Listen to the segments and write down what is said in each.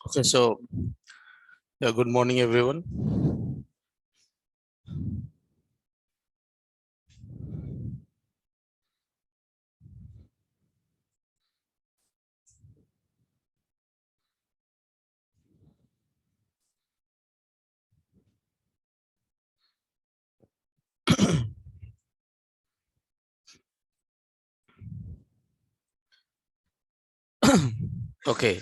Okay, so yeah, good morning, everyone. Okay,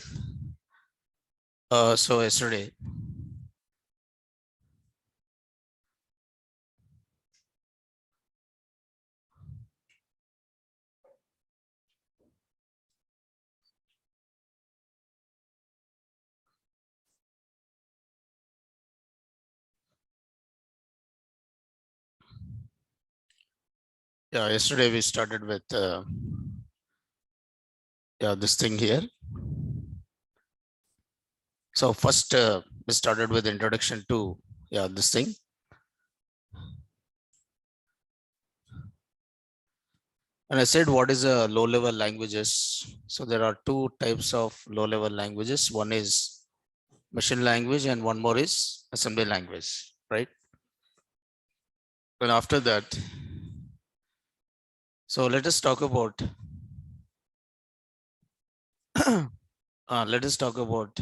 so yesterday, yeah, yesterday we started with yeah this thing here. So first, we started with introduction to yeah this thing, and I said what is a low-level languages. So there are two types of low-level languages. One is machine language, and one more is assembly language, right? And after that, so let us talk about let us talk about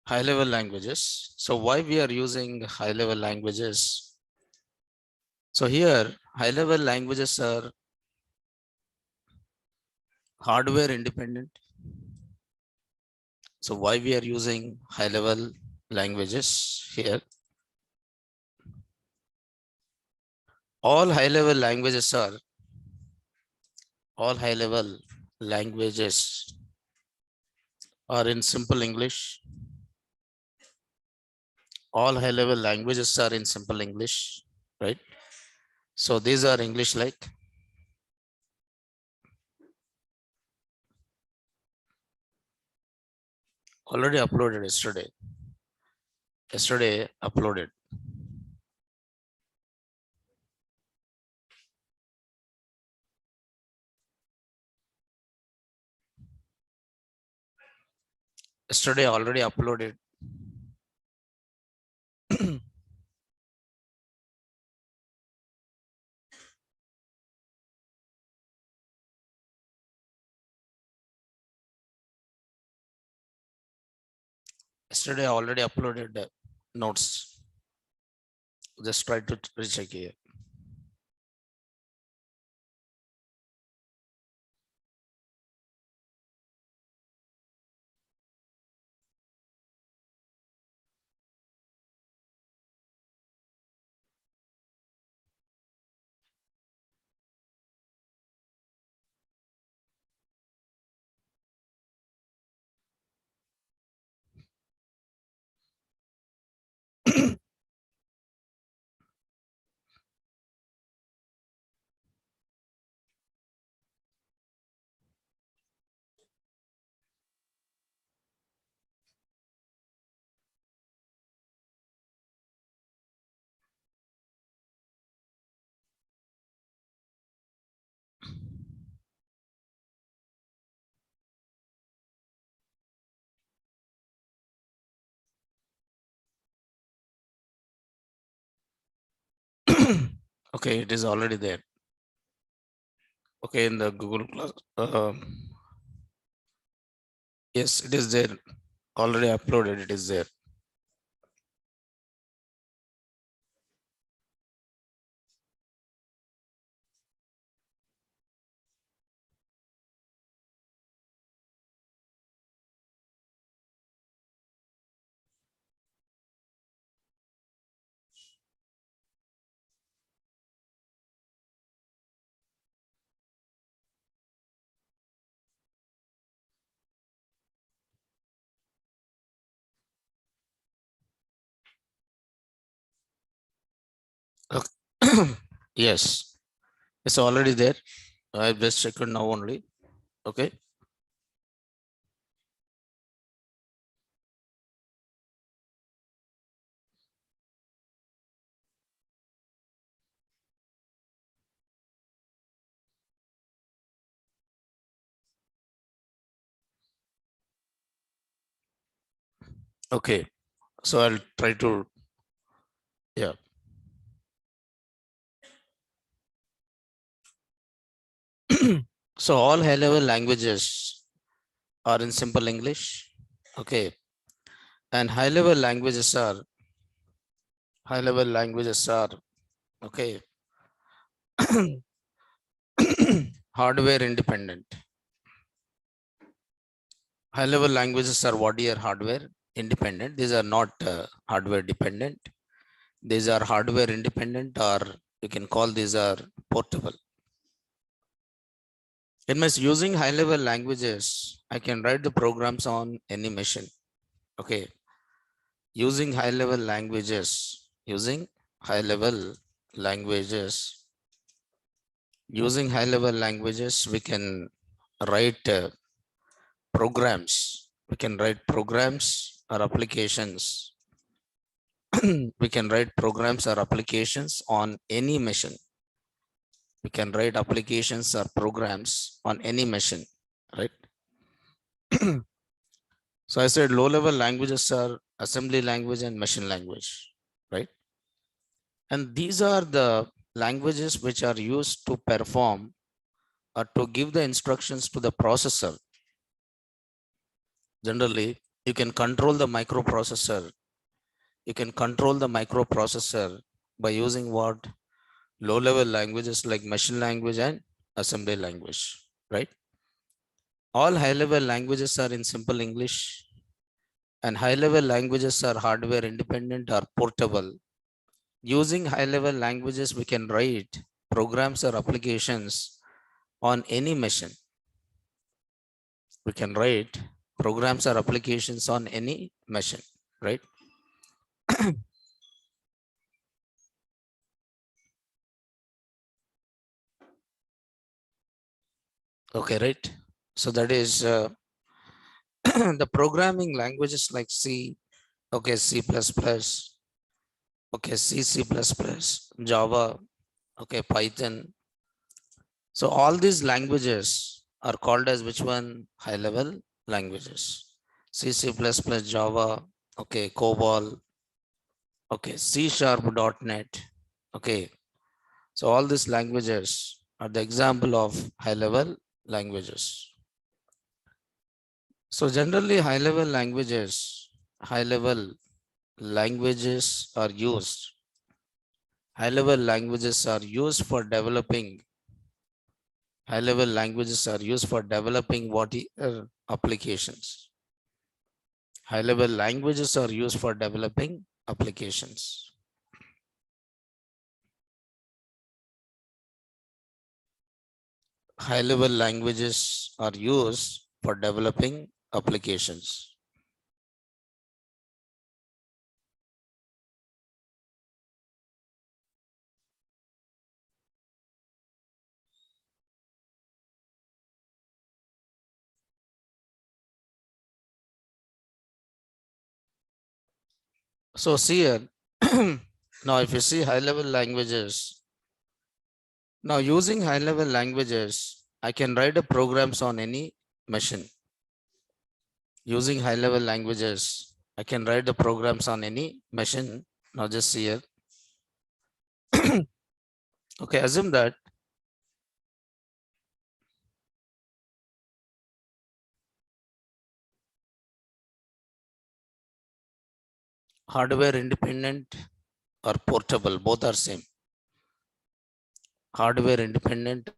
high level languages. So why we are using high level languages? So here high level languages are hardware independent. So why we are using high level languages here? All high level languages are all high level languages are in simple English. All high level languages are in simple English, right? So these are English like already uploaded yesterday. Yesterday uploaded. Yesterday already uploaded. Yesterday I already uploaded notes. Just try to recheck here. Okay, it is already there. Okay, in the Google Class. Yes, it is there. Already uploaded. It is there. Okay. Yes, it's already there. I just checked it now only. Okay. Okay, so I'll try to, yeah. So all high level languages are in simple English. Okay, and high level languages are okay hardware independent. High level languages are what are hardware independent. These are not hardware dependent. These are hardware independent, or you can call these are portable. It means using high level languages, I can write the programs on any machine. Okay, using high level languages, languages, using high level languages, we can write programs. We can write programs or applications. We can write programs or applications on any machine. We can write applications or programs on any machine, right? So I said low level languages are assembly language and machine language, right? And these are the languages which are used to perform or to give the instructions to the processor. Generally, you can control the microprocessor. You can control the microprocessor by using what? Low level languages like machine language and assembly language, right? All high level languages are in simple English, and high level languages are hardware independent or portable. Using high level languages, we can write programs or applications on any machine. We can write programs or applications on any machine, right? Okay, right. So that is the programming languages like C, okay, C++, okay, C++, Java, okay, Python. So all these languages are called as which one? High level languages. C, C++, Java, okay, COBOL, okay, C sharp .NET, okay. So all these languages are the example of high level languages. So generally high level languages are used. High level languages are used for developing. High level languages are used for developing what applications. High level languages are used for developing applications. High level languages are used for developing applications. So see here, now if you see high level languages, now using high level languages, I can write the programs on any machine. Using high level languages, I can write the programs on any machine. Now just see here. Okay, assume that hardware independent or portable, both are same. Hardware independent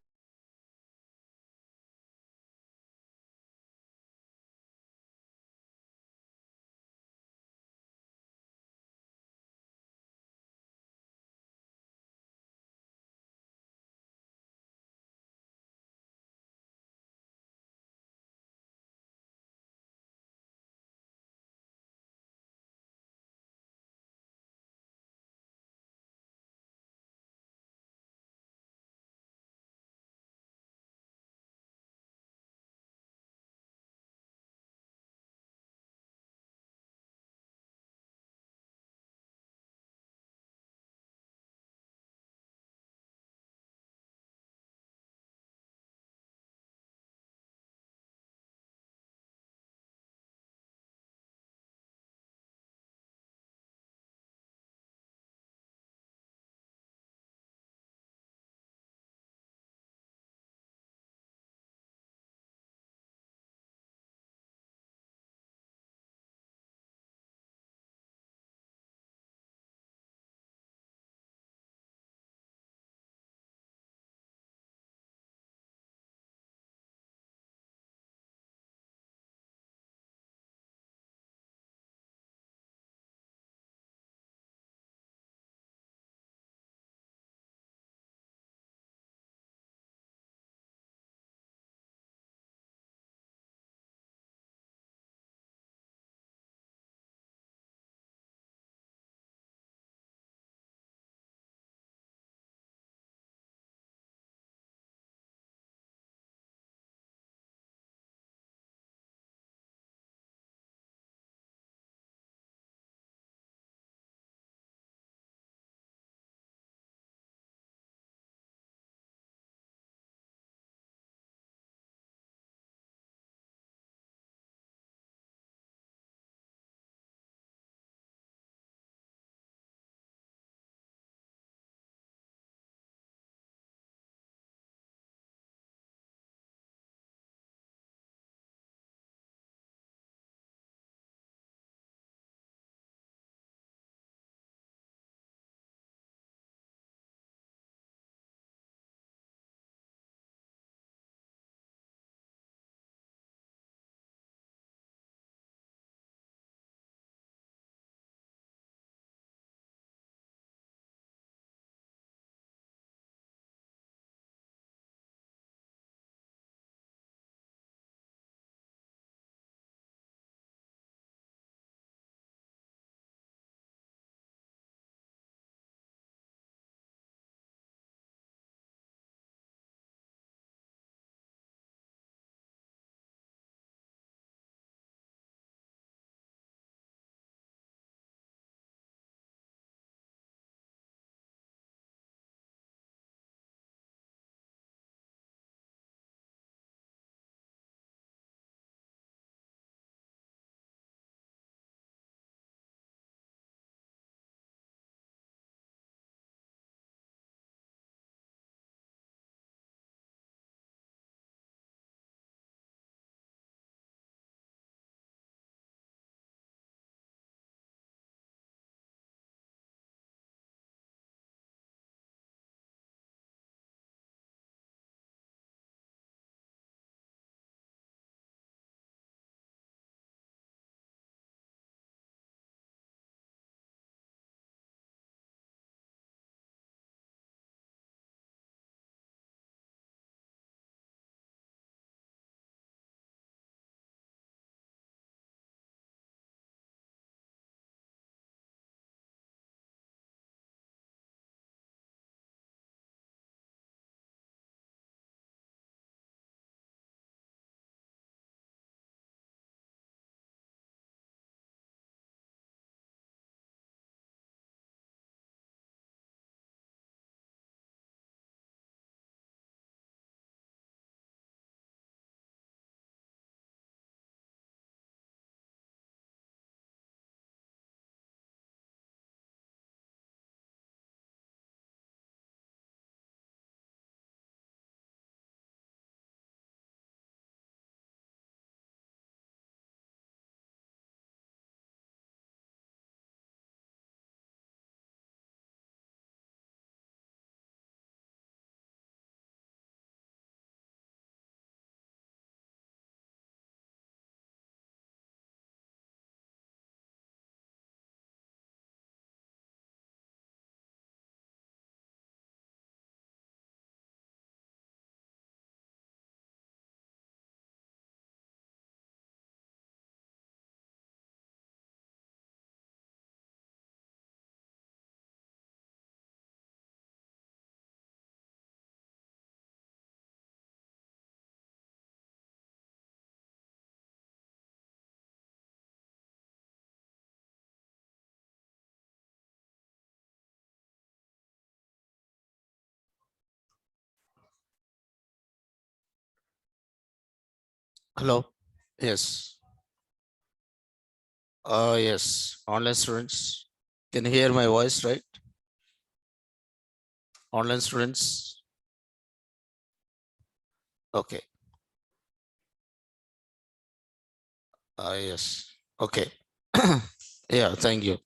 Hello. Yes. Yes. Online students. Can you hear my voice, right? Online students. Okay. Yes. Okay. Yeah. Thank you.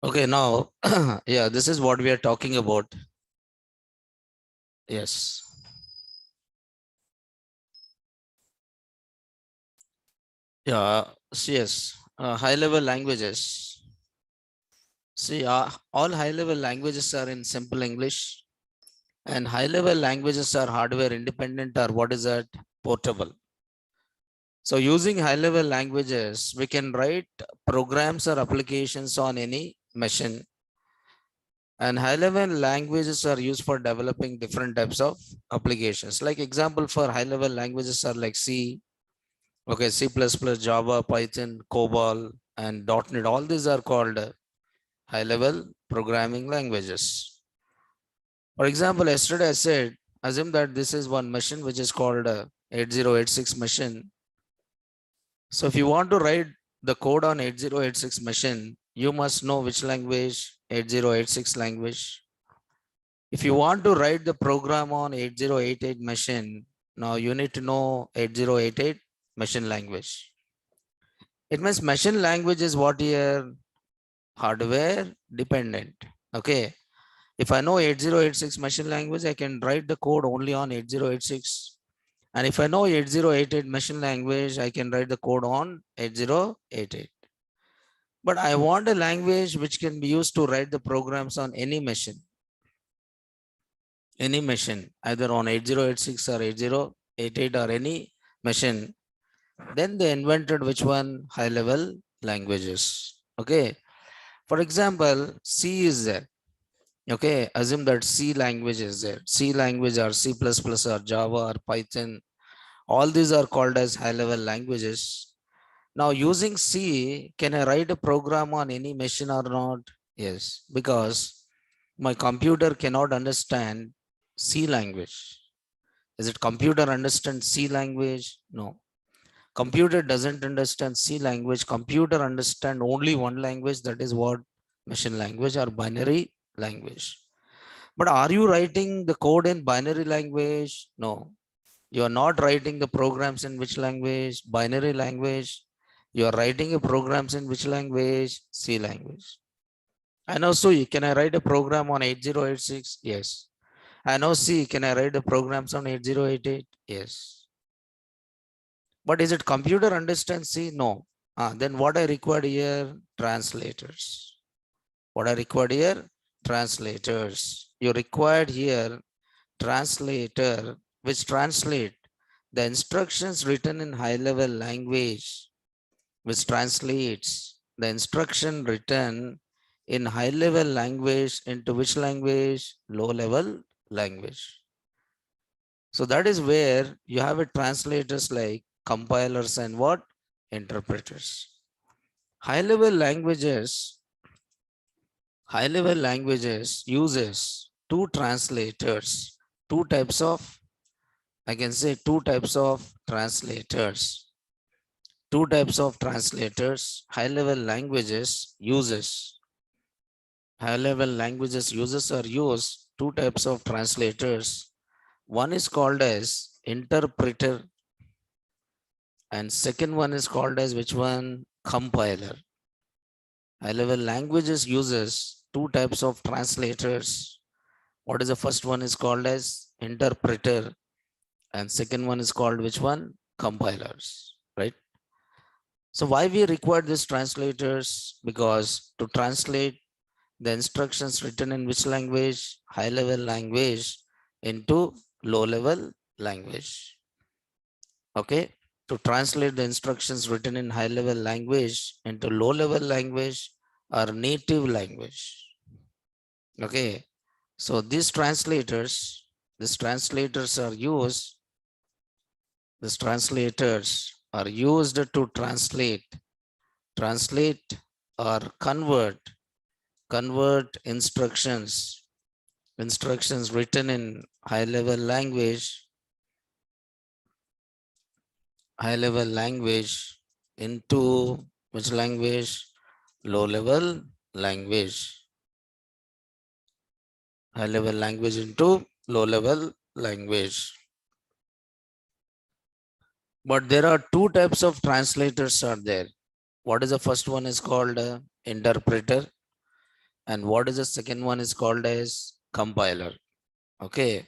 Okay. Now, yeah, this is what we are talking about. Yes. Yeah. Yes. High level languages. See, all high level languages are in simple English, and high level languages are hardware independent, or what is that? Portable. So using high level languages, we can write programs or applications on any machine. And high level languages are used for developing different types of applications. Like example for high level languages are like C, okay, C++, Java, Python, COBOL, and .NET. All these are called high level programming languages. For example, yesterday I said, assume that this is one machine which is called 8086 machine. So if you want to write the code on 8086 machine, you must know which language, 8086 language. If you want to write the program on 8088 machine, now you need to know 8088 machine language. It means machine language is what here? Hardware dependent. Okay. If I know 8086 machine language, I can write the code only on 8086. And if I know 8088 machine language, I can write the code on 8088. But I want a language which can be used to write the programs on any machine, either on 8086 or 8088 or any machine. Then they invented which one? High level languages. Okay. For example, C is there. Okay. Assume that C language is there. C language or C++ or Java or Python. All these are called as high level languages. Now using C, can I write a program on any machine or not? Yes, because my computer cannot understand C language. Is it computer understand C language? No. Computer doesn't understand C language. Computer understand only one language, that is what? Machine language or binary language. But are you writing the code in binary language? No. You are not writing the programs in which language? Binary language. You are writing a programs in which language? C language. I know C. Can I write a program on 8086? Yes. I know C. Can I write the programs on 8088? Yes. But is it computer understands C? No. Then what I required here? Translators. What I required here? Translators. You required here translator which translate the instructions written in high level language, which translates the instruction written in high level language into which language? Low level language. So that is where you have a translators like compilers and what? Interpreters. High level languages, high level languages uses two translators, two types of, I can say two types of translators. Two types of translators. High level languages uses. High level languages uses or use two types of translators. One is called as interpreter and second one is called as which one? Compiler. High level languages uses two types of translators. What is the first one is called as interpreter and second one is called which one? Compilers, right? So why we require these translators? Because to translate the instructions written in which language? High level language into low level language. Okay. To translate the instructions written in high level language into low level language or native language. Okay. So these translators are used, to translate or convert instructions written in high level language into which language? Low level language. High level language into low level language. But there are two types of translators are there. What is the first one is called interpreter, and what is the second one is called as compiler. Okay,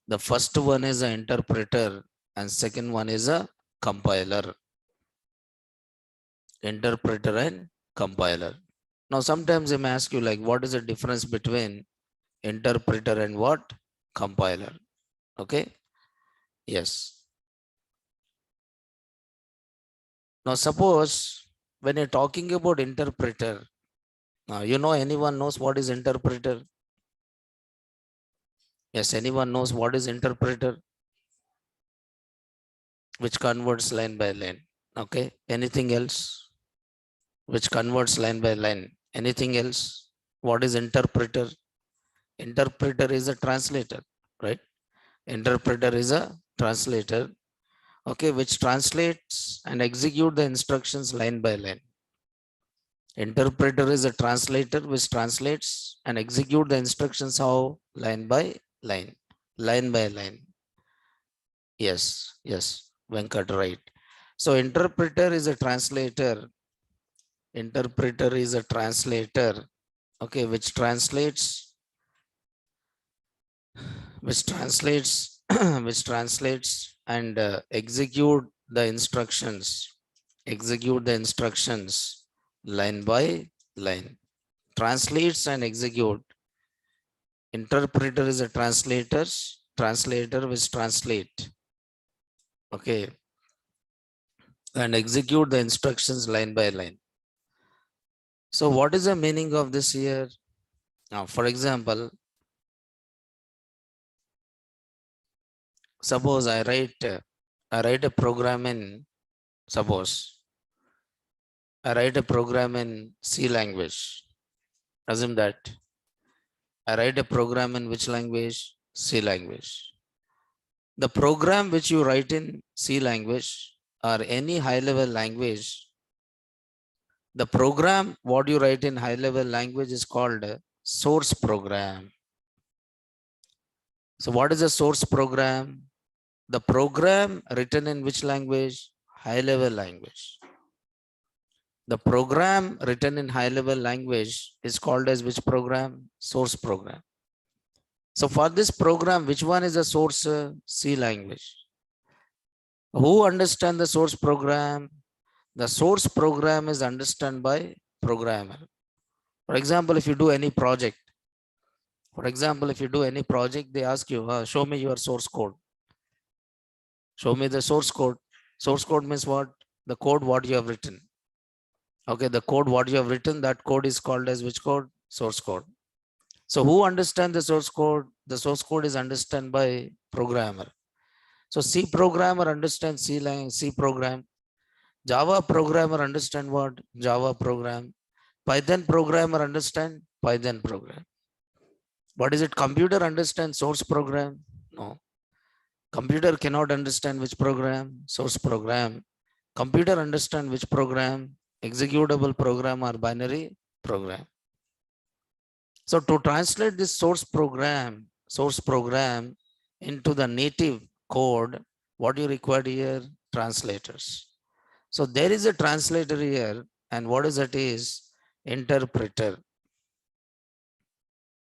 the first one is an interpreter and second one is a compiler. Interpreter and compiler. Now sometimes they may ask you like what is the difference between interpreter and what? Compiler. Okay, yes. Now suppose when you're talking about interpreter, you know, anyone knows what is interpreter? Yes, anyone knows what is interpreter? Which converts line by line. Okay, anything else? Which converts line by line. Anything else? What is interpreter? Interpreter is a translator, right? Interpreter is a translator, okay, which translates and execute the instructions line by line. Interpreter is a translator which translates and execute the instructions how? Line by line. Line by line. Yes, yes, Venkat, right. So interpreter is a translator. Interpreter is a translator, okay, which translates which translates which translates and execute the instructions line by line. Translates and execute. Interpreter is a translator which translate, okay, and execute the instructions line by line. So what is the meaning of this here? Now, for example, suppose I write a program in, suppose I write a program in C language. Assume that I write a program in which language? C language. The program which you write in C language or any high level language, the program what you write in high level language is called a source program. So what is a source program? The program written in which language? High level language. The program written in high level language is called as which program? Source program. So for this program, which one is the source? C language. Who understand the source program? The source program is understood by programmer. For example, if you do any project, they ask you, show me your source code. Show me the source code. Source code means what? The code what you have written. Okay, the code what you have written, that code is called as which code? Source code. So who understands the source code? The source code is understood by programmer. So C programmer understands C program. Java programmer understand what? Java program. Python programmer understand Python program. What is it? Computer understand source program? No. Computer cannot understand which program? Source program. Computer understand which program? Executable program or binary program. So to translate this source program into the native code, what you require here? Translators. So there is a translator here, and what is that is? Interpreter.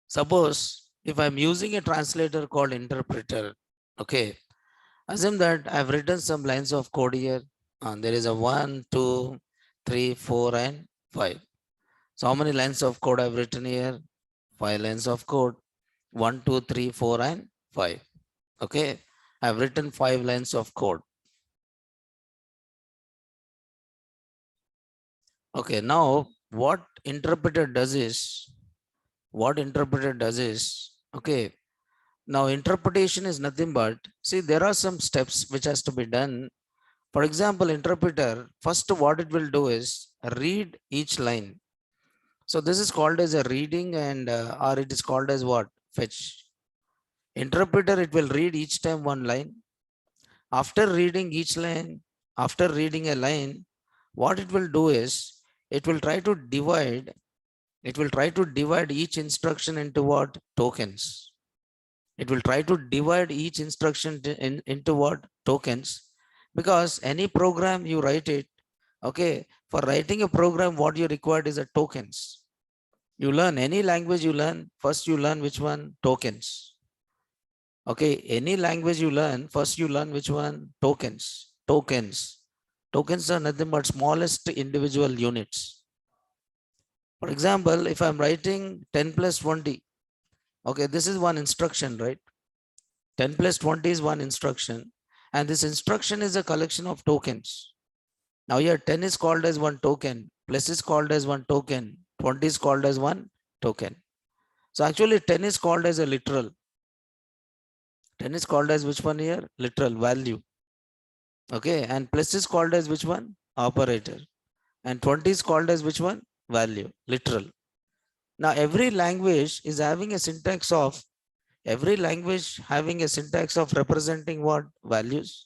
Suppose if I'm using a translator called interpreter, okay, assume that I've written some lines of code here, and there is a 1, 2, 3, 4, and 5. So how many lines of code I've written here? 5 lines of code. 1, 2, 3, 4, and 5. Okay, I've written 5 lines of code. Okay, now what interpreter does is, okay, now interpretation is nothing but, see, there are some steps which has to be done For example, interpreter, first what it will do is read each line. So this is called as a reading and or it is called as what? Fetch. Interpreter, it will read each time one line. After reading each line, after reading a line, what it will do is it will try to divide, each instruction into what? Tokens. It will try to divide each instruction into what? Tokens. Because any program you write it, okay, for writing a program, what you required is a tokens. You learn any language you learn, first you learn which one? Tokens. Okay, any language you learn, first you learn which one? Tokens. Tokens. Tokens are nothing but smallest individual units. For example, if I'm writing 10 plus 20, okay, this is one instruction, right? 10 plus 20 is one instruction. And this instruction is a collection of tokens. Now here 10 is called as one token, plus is called as one token, 20 is called as one token. So actually 10 is called as a literal. 10 is called as which one here? Literal value. Okay, and plus is called as which one? Operator. And 20 is called as which one? Value, literal. Now every language is having a syntax of, representing what? Values.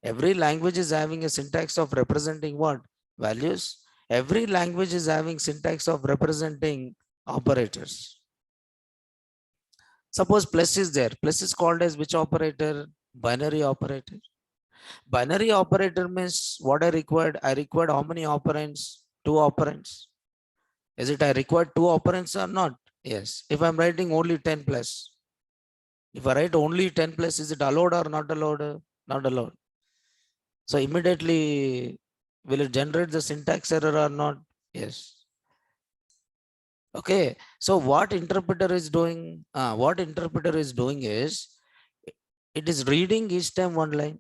Every language is having a syntax of representing what? Values. Every language is having syntax of representing operators. Suppose plus is there. Plus is called as which operator? Binary operator. Binary operator means what I required? I required how many operands? 2 operands. Is it I required 2 operands or not? Yes. If I'm writing only 10 plus. If I write only 10 plus, is it allowed or not allowed? Not allowed. So immediately, will it generate the syntax error or not? Yes. Okay. So what interpreter is doing? What interpreter is doing is, it is reading each time one line.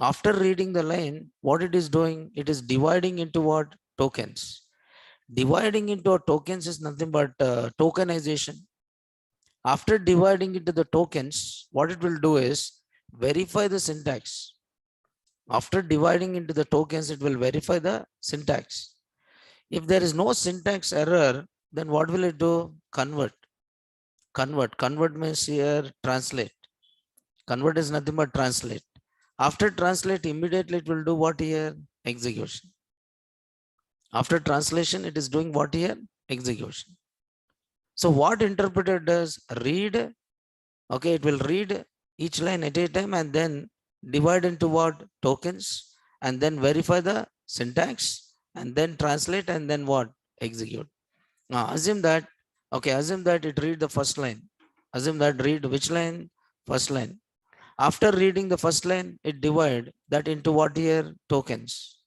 After reading the line, what it is doing? It is dividing into what? Tokens. Dividing into tokens is nothing but tokenization. After dividing into the tokens, what it will do is verify the syntax. After dividing into the tokens, it will verify the syntax. If there is no syntax error, then what will it do? Convert. Convert means here translate. Convert is nothing but translate. After translate, immediately it will do what here? Execution. After translation, it is doing what here? Execution. So what interpreter does? Read. Okay, it will read each line at a time and then divide into what? Tokens, and then verify the syntax and then translate and then what? Execute. Now assume that, okay, assume that it read the first line. Assume that read which line? First line. After reading the first line, it divide that into what here? Tokens.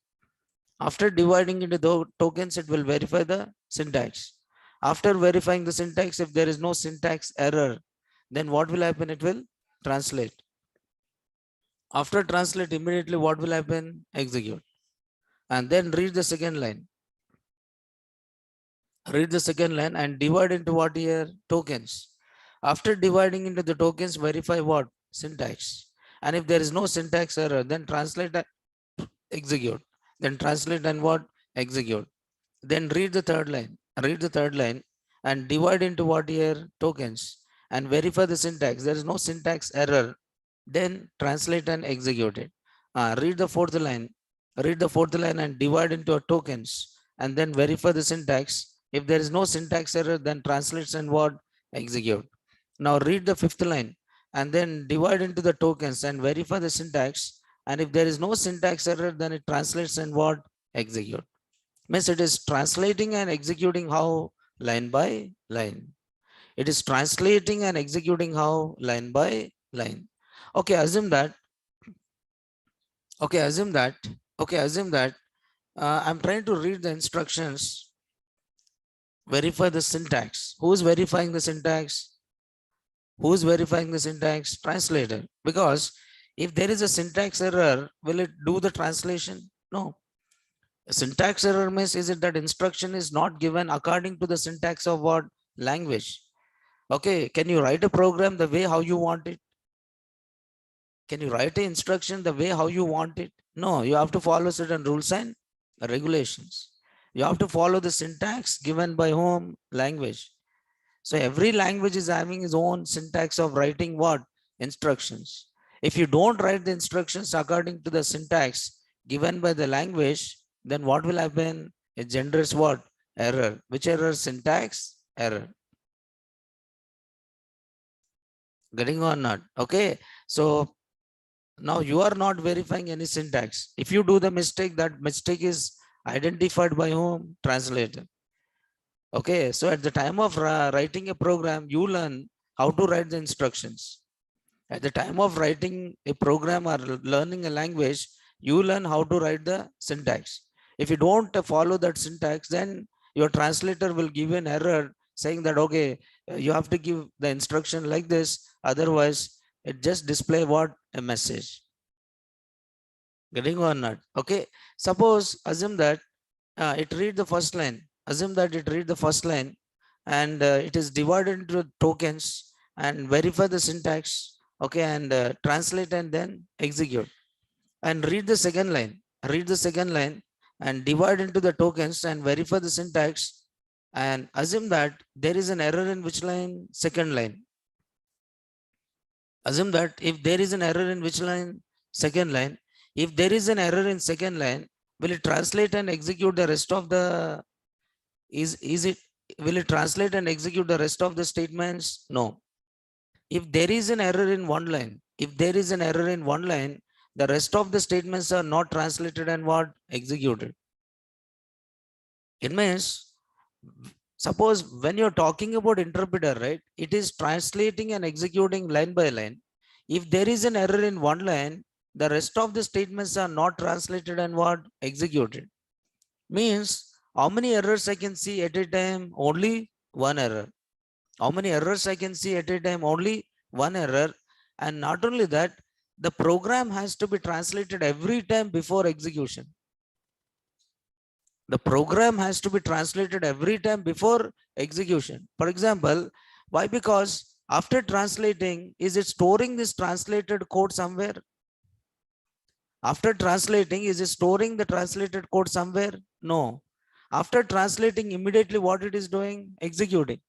After dividing into the tokens, it will verify the syntax. After verifying the syntax, if there is no syntax error, then what will happen? It will translate. After translate, immediately what will happen? Execute. And then read the second line. Read the second line and divide into what here? Tokens. After dividing into the tokens, verify what? Syntax. And if there is no syntax error, then translate and execute. Then translate and what? Execute. Then read the third line. Read the third line and divide into what here? Tokens. And verify the syntax. There is no syntax error. Then translate and execute it. Read the fourth line. Read the fourth line and divide into tokens. And then verify the syntax. If there is no syntax error, then translates and what? Execute. Now read the fifth line and then divide into the tokens and verify the syntax. And if there is no syntax error, then it translates and what? Execute. Means it is translating and executing how? Line by line. It is translating and executing how? Line by line. Okay, assume that. Assume that I'm trying to read the instructions, verify the syntax. Who is verifying the syntax? Who is verifying the syntax? Translator. Because if there is a syntax error, will it do the translation? No. A syntax error means is it that instruction is not given according to the syntax of what? Language. Okay, can you write a program the way how you want it? Can you write the instruction the way how you want it? No, you have to follow certain rules and regulations. You have to follow the syntax given by whom? Language. So every language is having its own syntax of writing what? Instructions. If you don't write the instructions according to the syntax given by the language, then what will happen? It generates what? Error. Which error? Syntax error. Getting or not? Okay. So now you are not verifying any syntax. If you do the mistake, that mistake is identified by whom? Translator. Okay, so at the time of writing a program, you learn how to write the instructions. At the time of writing a program or learning a language, you learn how to write the syntax. If you don't follow that syntax, then your translator will give an error saying that, okay, you have to give the instruction like this. Otherwise, it just display what? A message. Getting or not? Okay, suppose assume that it read the first line. Assume that it read the first line and it is divided into tokens and verify the syntax. Okay, and translate and then execute. And read the second line. Read the second line and divide into the tokens and verify the syntax. And assume that there is an error in which line? Second line. Assume that if there is an error in which line? Second line. If there is an error in second line, will it translate and execute the rest of the will it translate and execute the rest of the statements? No. If there is an error in one line, the rest of the statements are not translated and what? Executed. It means, suppose when you're talking about interpreter, right, it is translating and executing line by line. If there is an error in one line, the rest of the statements are not translated and what? Executed. Means, how many errors I can see at a time? Only one error. How many errors I can see at a time? Only one error. And not only that, the program has to be translated every time before execution. The program has to be translated every time before execution. For example, why? Because after translating, is it storing this translated code somewhere? After translating, is it storing the translated code somewhere? No. After translating, immediately what it is doing? Executing.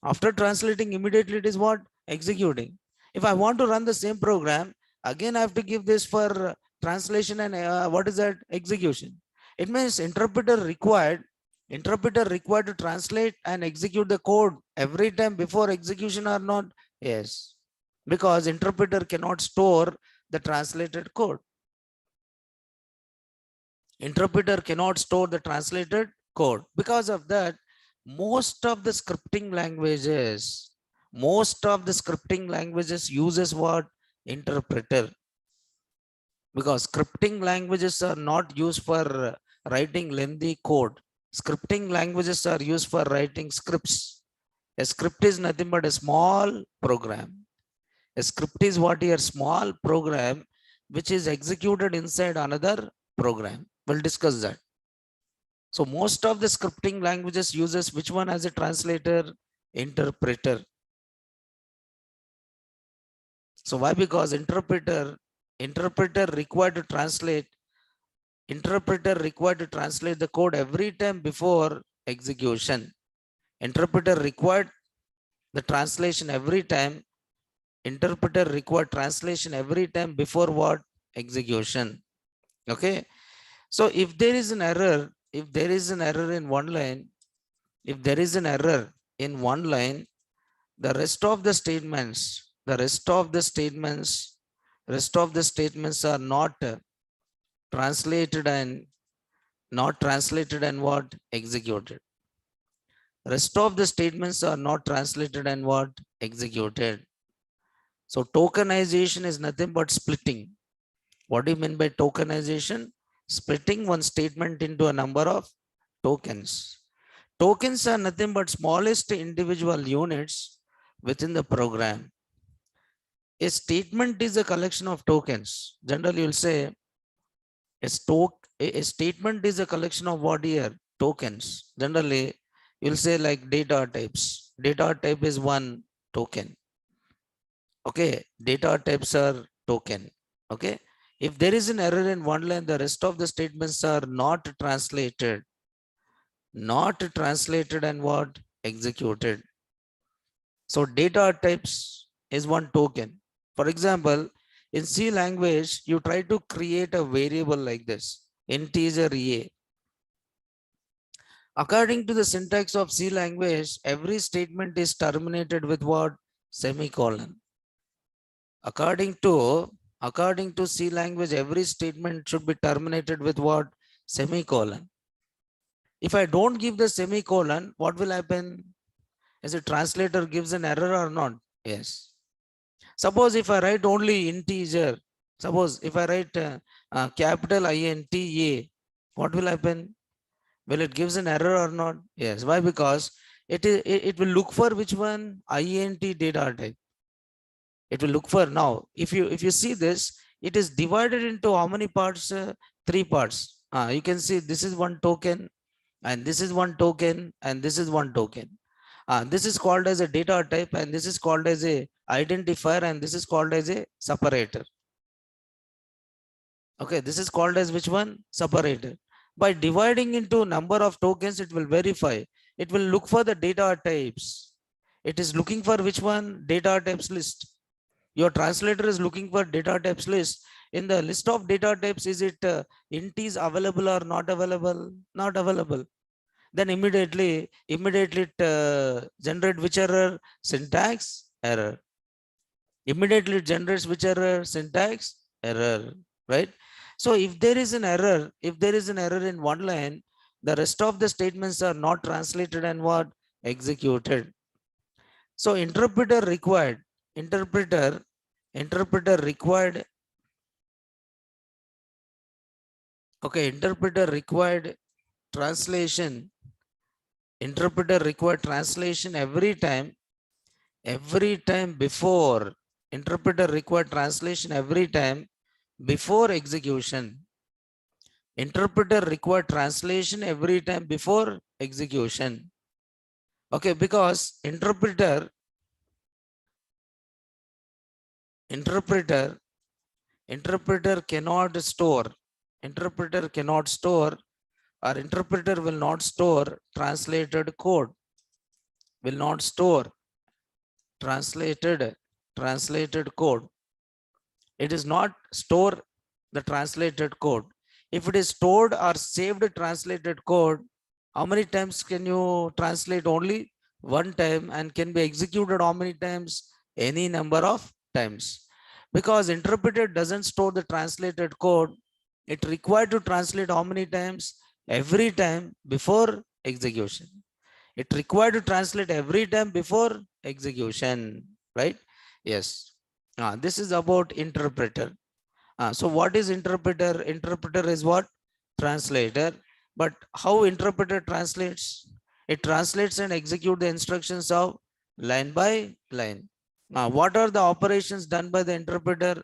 After translating, immediately it is what? Executing. If I want to run the same program, again I have to give this for translation and what is that? Execution. It means interpreter required to translate and execute the code every time before execution or not? Yes. Because interpreter cannot store the translated code. Interpreter cannot store the translated code. Because of that, most of the scripting languages uses what? Interpreter. Because scripting languages are not used for writing lengthy code. Scripting languages are used for writing scripts. A script is nothing but a small program. A script is what? Here, small program which is executed inside another program. We'll discuss that. So most of the scripting languages uses which one as a translator? Interpreter. So why? Because interpreter required to translate the code every time before execution. Interpreter required the translation every time. Interpreter required translation every time before what? Execution. Okay. So if there is an error, in one line, the rest of the statements are not translated and what? Executed. Rest of the statements are not translated and what? Executed. So tokenization is nothing but splitting. What do you mean by tokenization? Splitting one statement into a number of tokens. Tokens are nothing but smallest individual units within the program. A statement is a collection of tokens. Generally, you'll say a statement is a collection of what here? Tokens. Generally, you'll say like data types. Data type is one token. Okay, data types are token. Okay. If there is an error in one line, the rest of the statements are not translated and what? Executed. So data types is one token. For example, in C language, you try to create a variable like this, integer a. According to the syntax of C language, every statement is terminated with what? Semicolon. According to C language, every statement should be terminated with what? Semicolon. If I don't give the semicolon, what will happen? Is the translator gives an error or not? Yes. Suppose if I write only integer, suppose if I write capital INTA, what will happen? Will it gives an error or not? Yes. Why? Because it will look for which one? INT data type. It will look for now. If you see this, it is divided into how many parts? 3 parts. You can see this is one token, and this is one token, and this is one token. This is called as a data type, and this is called as a identifier, and this is called as a separator. Okay, this is called as which one? Separator. By dividing into number of tokens, it will verify. It will look for the data types. It is looking for which one? Data types list. Your translator is looking for data types list. In the list of data types, is it int is available or not available? Not available. Then immediately it generate which error? Syntax error. Immediately it generates which error? Syntax error, right? So if there is an error, in one line, the rest of the statements are not translated and what? Executed. So interpreter required okay, interpreter required translation every time before interpreter required translation every time before execution. Interpreter required translation every time before execution. Okay, because interpreter cannot store or interpreter will not store translated code, will not store translated code. It is not store the translated code. If it is stored or saved translated code, how many times can you translate? Only one time, and can be executed how many times? Any number of times. Because interpreter doesn't store the translated code, it required to translate how many times? Every time before execution. It required to translate every time before execution, right? Yes. This is about interpreter. So what is interpreter? Interpreter is what? Translator. But how interpreter translates? It translates and execute the instructions of line by line. Now, what are the operations done by the interpreter?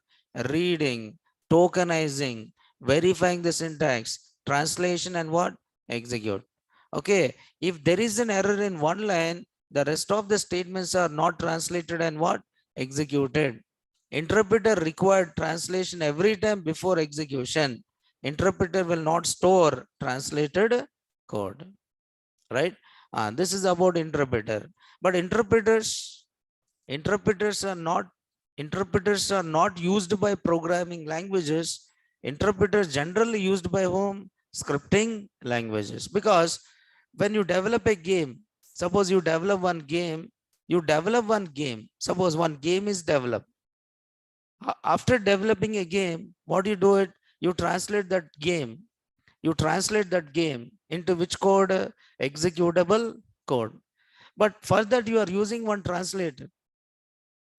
Reading, tokenizing, verifying the syntax, translation, and what? Execute. Okay. If there is an error in one line, the rest of the statements are not translated and what? Executed. Interpreter required translation every time before execution. Interpreter will not store translated code, right? This is about interpreter. But interpreters are not used by programming languages. Interpreters generally used by whom? Scripting languages. Because when you develop a game, suppose you develop one game, suppose one game is developed. After developing a game, what do? You translate that game. Into which code? Executable code. But for that you are using one translator.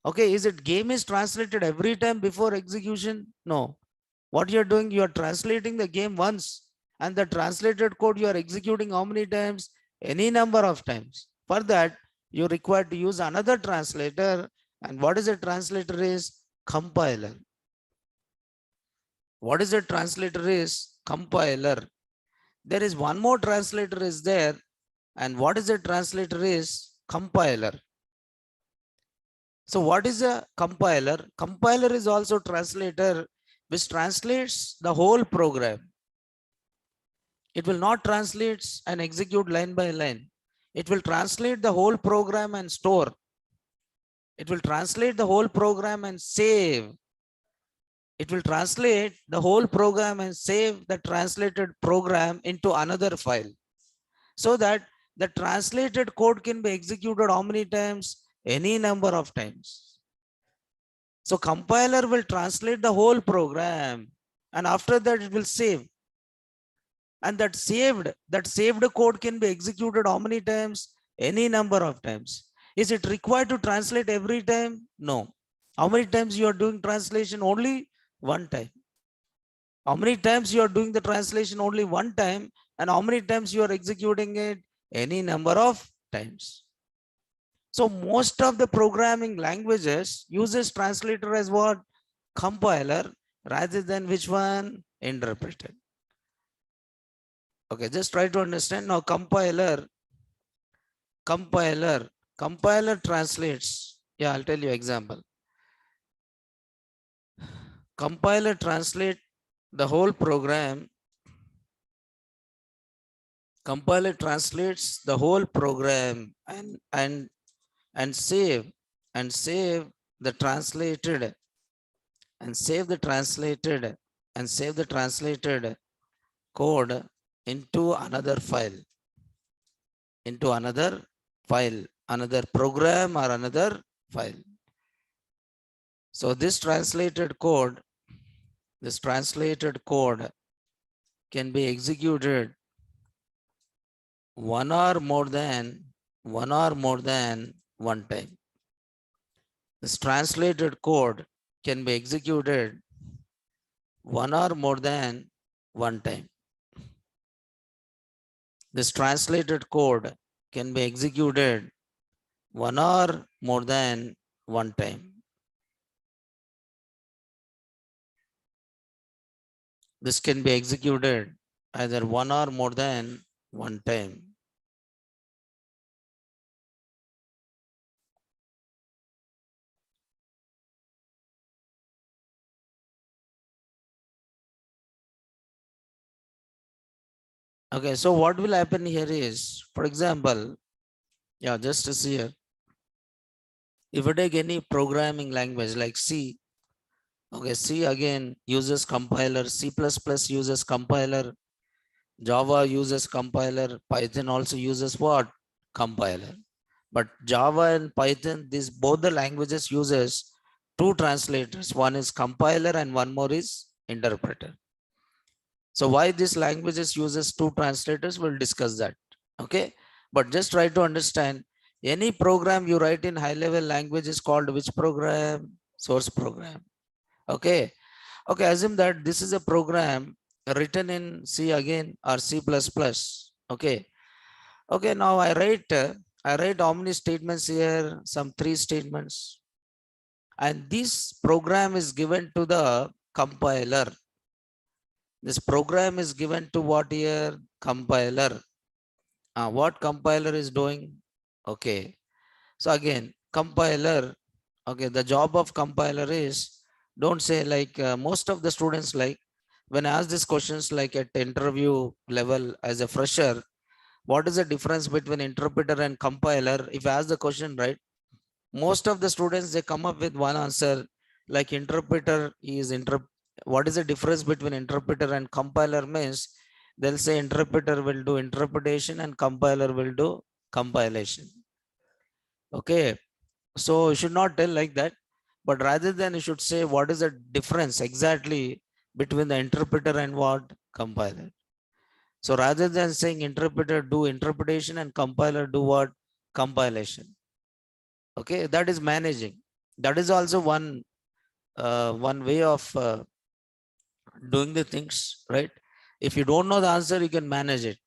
Okay, is it game is translated every time before execution? No. What you are doing, you are translating the game once, and the translated code you are executing how many times? Any number of times. For that, you require to use another translator. And what is a translator? Is compiler. What is a translator? Is compiler. There is one more translator is there, and what is a translator? Is compiler. So what is a compiler? Compiler is also translator, which translates the whole program. It will not translate and execute line by line. It will translate the whole program and store. It will translate the whole program and save. It will translate the whole program and save the translated program into another file, so that the translated code can be executed how many times? Any number of times. So compiler will translate the whole program, and after that it will save. And that saved code can be executed how many times? Any number of times. Is it required to translate every time? No. How many times you are doing translation? Only one time. How many times you are doing the translation? Only one time. And how many times you are executing it? Any number of times. So most of the programming languages uses translator as what? Compiler, rather than which one? Interpreter. Okay, just try to understand now. Compiler translates. Yeah, I'll tell you example. Compiler translate the whole program. Compiler translates the whole program and save the translated and save the translated code into another file, another program or another file. So this translated code can be executed one or more than one time. This translated code can be executed one or more than one time. This translated code can be executed one or more than one time. This can be executed either one or more than one time. Okay, so what will happen here is, for example, yeah, just to see here, if you take any programming language like C, okay, C again uses compiler, C++ uses compiler, Java uses compiler, Python also uses what? Compiler. But Java and Python, these both the languages uses two translators. One is compiler and one more is interpreter. So why this languages uses two translators, we'll discuss that. Okay, but just try to understand, any program you write in high level language is called which program? Source program. Okay, assume that this is a program written in C again or C++. Okay, now I write how many statements here? Some 3 statements, and this program is given to the compiler. This program is given to what here? Compiler. What compiler is doing? Okay, so again, compiler, okay, the job of compiler is, don't say like most of the students, like when I ask these questions like at interview level as a fresher, what is the difference between interpreter and compiler? If I ask the question, right, most of the students, they come up with one answer, like interpreter is what is the difference between interpreter and compiler means, they'll say interpreter will do interpretation and compiler will do compilation. Okay, so you should not tell like that, but rather than you should say what is the difference exactly between the interpreter and what? Compiler. So rather than saying interpreter do interpretation and compiler do what? Compilation. Okay, that is managing. That is also one way of doing the things, right? If you don't know the answer, you can manage it.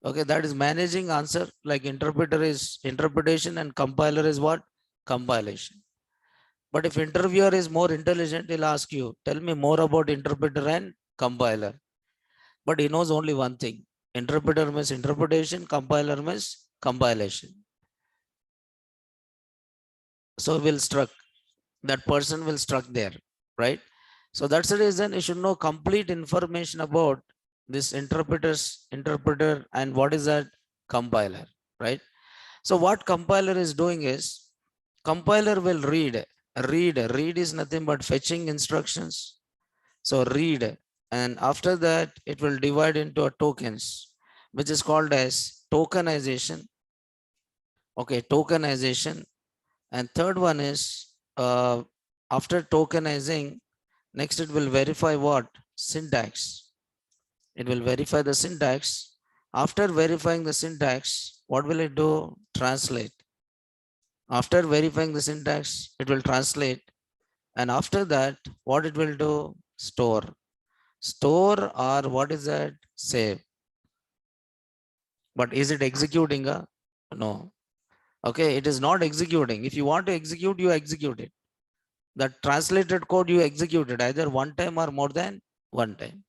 Okay, that is managing answer. Like interpreter is interpretation and compiler is what? Compilation. But if interviewer is more intelligent, he'll ask you, tell me more about interpreter and compiler. But he knows only one thing. Interpreter means interpretation, compiler means compilation. So will struck, that person will struck there, right? So that's the reason you should know complete information about this interpreter and what is that compiler, right? So what compiler is doing is, compiler will read is nothing but fetching instructions. So read, and after that it will divide into a tokens, which is called as tokenization. Okay, tokenization. And third one is, after tokenizing, next it will verify what? Syntax. It will verify the syntax. After verifying the syntax, what will it do? Translate. After verifying the syntax, it will translate. And after that, what it will do? Store. Store, or what is that? Save. But is it executing? No. Okay, it is not executing. If you want to execute, you execute it. The translated code you executed either one time or more than one time.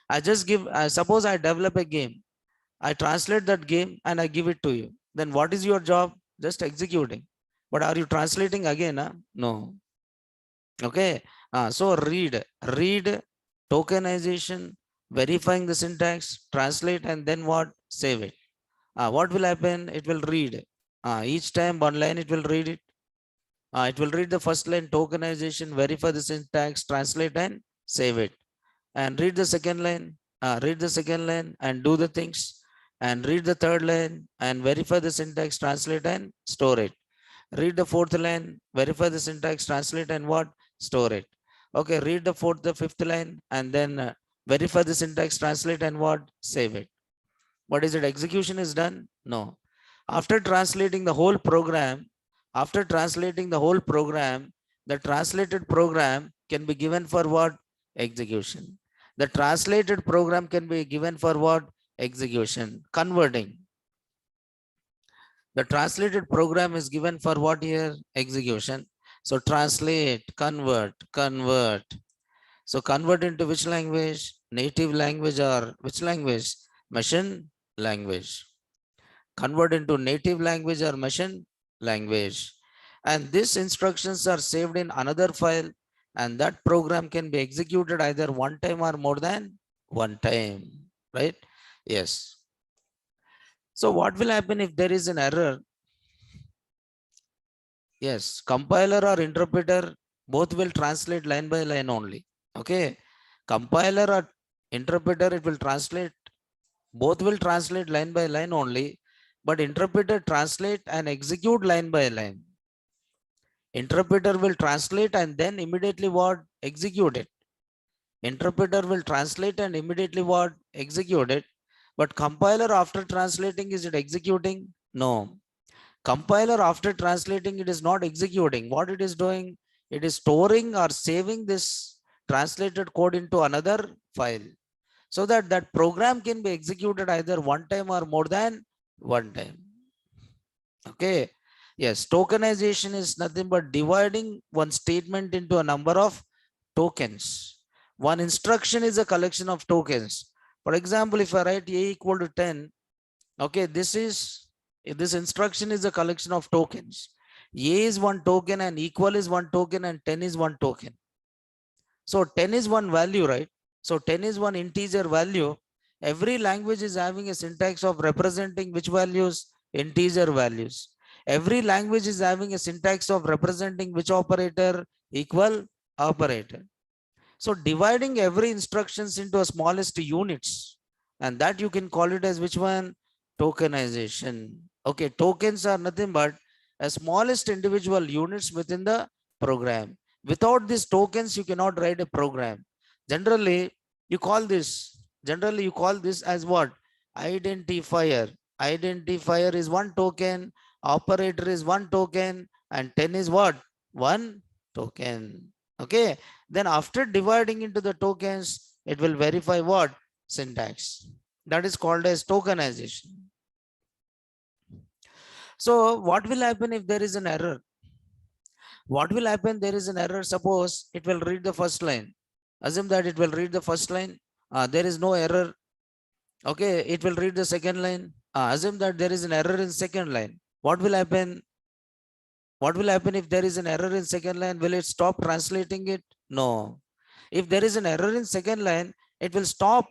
I just give, suppose I develop a game. I translate that game and I give it to you. Then what is your job? Just executing. But are you translating again? No. Okay. So read, tokenization, verifying the syntax, translate, and then what? Save it. What will happen? It will read. Each time one line it will read it. It will read the first line, tokenization, verify the syntax, translate, and save it. And read the second line, and do the things. And read the third line and verify the syntax, translate, and store it. Read the fourth line, verify the syntax, translate, and what? Store it. Okay, read the fifth line, and then verify the syntax, translate, and what? Save it. What is it? Execution is done? No. After translating the whole program, the translated program can be given for what? Execution. The translated program can be given for what? Execution. Converting. The translated program is given for what here? Execution. So translate, convert. So convert into which language? Native language, or which language? Machine language. Convert into native language or machine language. And these instructions are saved in another file, and that program can be executed either one time or more than one time, right? Yes. So what will happen if there is an error? Yes, compiler or interpreter, both will translate line by line only. Okay. Compiler or interpreter, it will translate, both will translate line by line only, but interpreter translate and execute line by line. Interpreter will translate and then immediately what? Execute it. Interpreter will translate and immediately what? Execute it. But compiler, after translating, is it executing? No. Compiler, after translating, it is not executing. What it is doing? It is storing or saving this translated code into another file, so that that program can be executed either one time or more than one time. Okay. Yes, tokenization is nothing but dividing one statement into a number of tokens. One instruction is a collection of tokens. For example, if I write a equal to 10, okay, this instruction is a collection of tokens. A is one token, and equal is one token, and 10 is one token. So 10 is one value, right? So 10 is one integer value. Every language is having a syntax of representing which values? Integer values. Every language is having a syntax of representing which operator? Equal operator. So dividing every instructions into a smallest units, and that you can call it as which one? Tokenization. Okay, tokens are nothing but a smallest individual units within the program. Without these tokens, you cannot write a program. Generally, you call this as what? Identifier. Identifier is one token, operator is one token, and 10 is what? One token. Okay. Then after dividing into the tokens, it will verify what? Syntax. That is called as tokenization. So what will happen if there is an error? What will happen? There is an error. Suppose it will read the first line. Assume that it will read the first line. There is no error. Okay, it will read the second line. Assume that there is an error in second line. What will happen? What will happen if there is an error in second line? Will it stop translating it? No. If there is an error in second line, it will stop.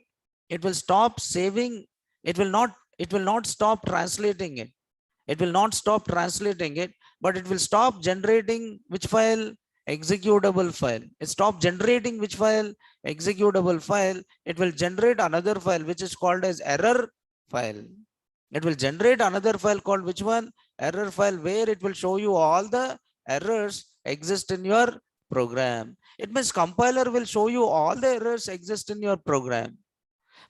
It will stop saving. It will not stop translating it. It will not stop translating it, but it will stop generating which file? Executable file. It stop generating which file? Executable file. It will generate another file which is called as error file. It will generate another file called which one? Error file, where it will show you all the errors exist in your program. It means compiler will show you all the errors exist in your program.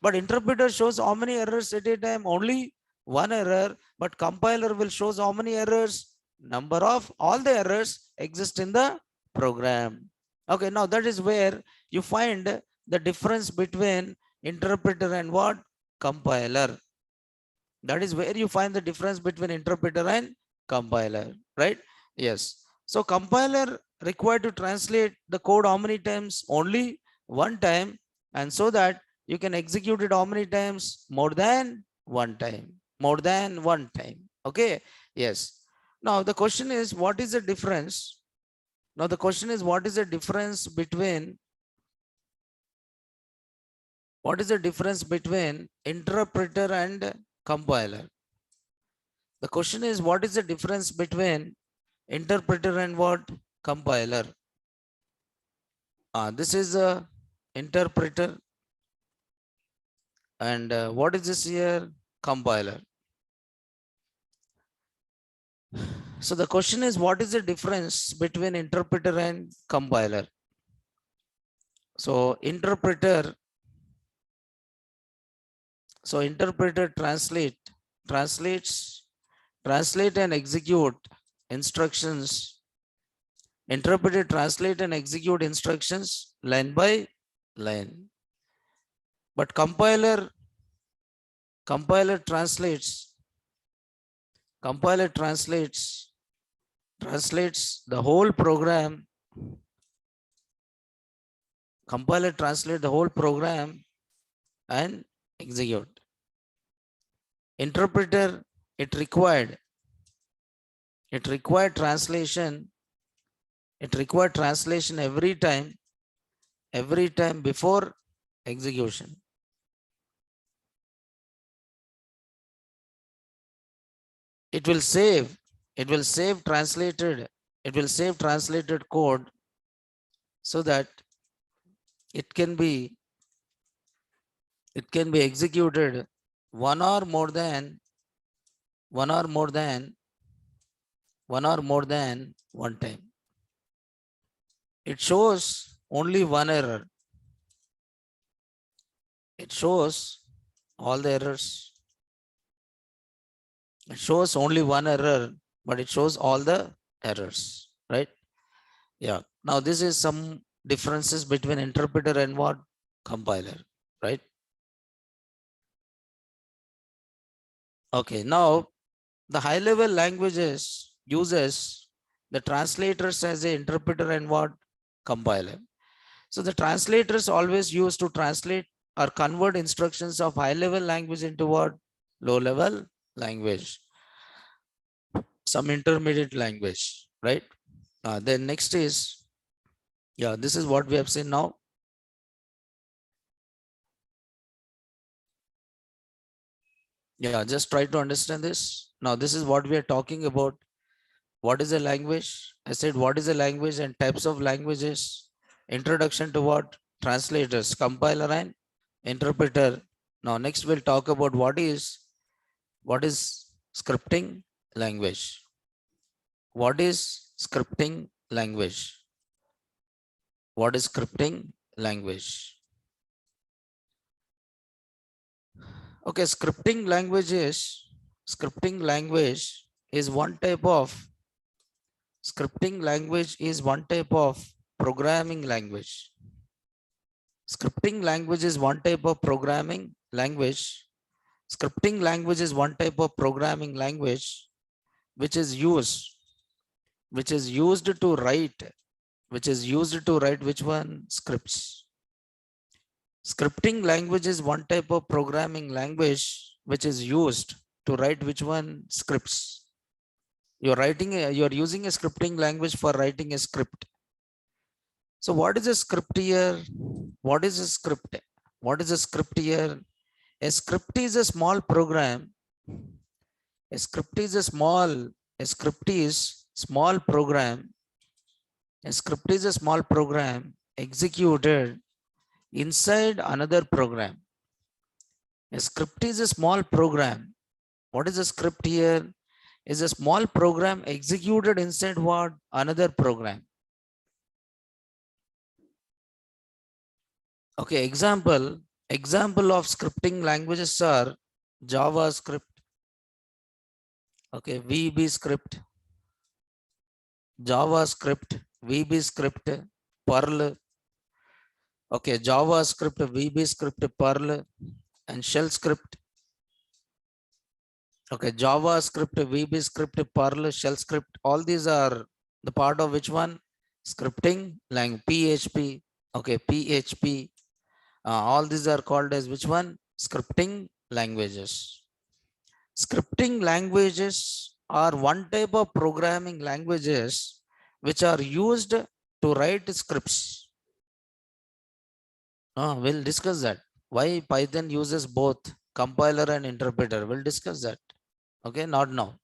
But interpreter shows how many errors at a time? Only one error. But compiler will show how many errors? Number of all the errors exist in the program. Okay, now that is where you find the difference between interpreter and what? Compiler. That is where you find the difference between interpreter and compiler, right? Yes. So compiler required to translate the code how many times? Only one time. And so that you can execute it how many times? More than one time. More than one time. Okay. Yes. Now the question is, what is the difference? Now the question is, what is the difference between interpreter and compiler? The question is, what is the difference between interpreter and what? Compiler. This is a interpreter, and what is this here? Compiler. So the question is, what is the difference between interpreter and compiler? So interpreter translates translate and execute instructions. Interpreter translate and execute instructions line by line. But compiler translates the whole program. Compiler translate the whole program and execute. Interpreter, it required translation. It required translation every time before execution. It will save translated code so that it can be executed one or more than one time. It shows only one error. It shows all the errors. It shows only one error, but it shows all the errors, right? Yeah. Now this is some differences between interpreter and what? Compiler, right? Okay. Now the high level languages uses the translators as a interpreter and what? Compiler. So the translators always use to translate or convert instructions of high level language into what? Low level language, some intermediate language, right? Then next is, yeah, this is what we have seen now. Yeah, just try to understand this. Now, this is what we are talking about. What is a language? I said, what is a language and types of languages? Introduction to what? Translators, compiler and interpreter. Now, next we'll talk about what is scripting language. What is scripting language? What is scripting language? Okay, scripting language is one type of programming language. Scripting language is one type of programming language. Scripting language is one type of programming language which is used to write which one? Scripts. Scripting language is one type of programming language which is used to write which one? Scripts. you're using a scripting language for writing a script. So what is a script here? What is a script? What is a script here? A script is a small program. A script is a small program. A script is a small program executed inside another program. A script is a small program. What is a script here? Is a small program executed inside what? Another program. Okay, example of scripting languages are JavaScript, okay, VB script, JavaScript, VB script, Perl, okay, JavaScript, VB script, Perl, and shell script. Okay, JavaScript, VB script, Perl, shell script, all these are the part of which one? Scripting language, PHP, okay, PHP. All these are called as which one? Scripting languages. Scripting languages are one type of programming languages which are used to write scripts. We'll discuss that. Why Python uses both compiler and interpreter. We'll discuss that. Okay, not now.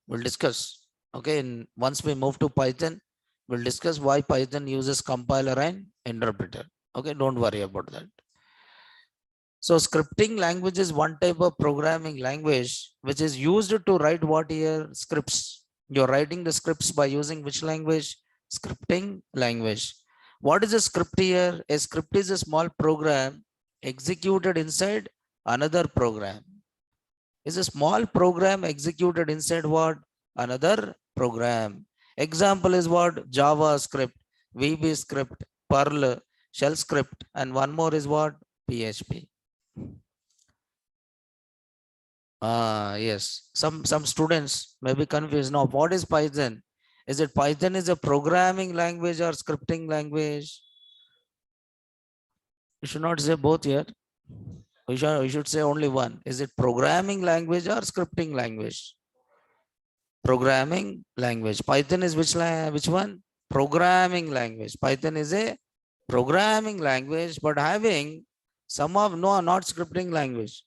We'll discuss. Okay, and once we move to Python, we'll discuss why Python uses compiler and interpreter. Okay, don't worry about that. So scripting language is one type of programming language which is used to write what here? Scripts. You're writing the scripts by using which language? Scripting language. What is a script here? A script is a small program executed inside another program. Is a small program executed inside what? Another program. Example is what? JavaScript, VB script, Perl, shell script, and one more is what? PHP. Yes, some students may be confused. Now, what is Python? Is it Python is a programming language or scripting language? You should not say both here. You should say only one. Is it programming language or scripting language? Programming language. Python is which one? Programming language. Python is a programming language, but having some of not scripting language.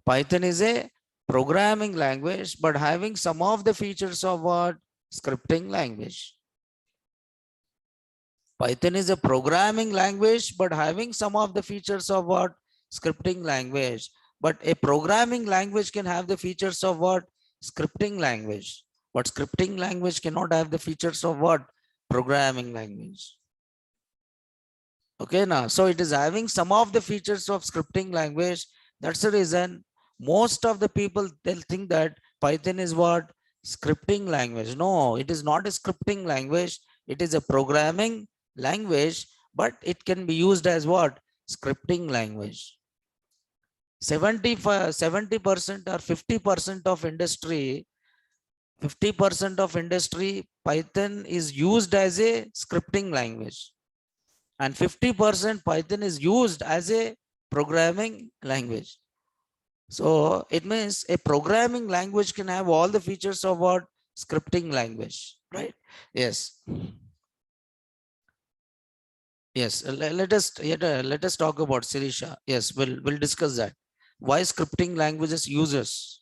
Python is a programming language, but having some of the features of what? Scripting language. Python is a programming language, but having some of the features of what? Scripting language. But a programming language can have the features of what? Scripting language. But scripting language cannot have the features of what? Programming language. Okay, now, so it is having some of the features of scripting language. That's the reason most of the people, they'll think that Python is what? Scripting language. No, it is not a scripting language. It is a programming language, but it can be used as what? Scripting language. 70% or 50% of industry, 50% of industry, Python is used as a scripting language. And 50% Python is used as a programming language. So it means a programming language can have all the features of what? Scripting language, right? Yes. Yes, let us talk about Sirisha. Yes, we'll discuss that. Why scripting languages uses?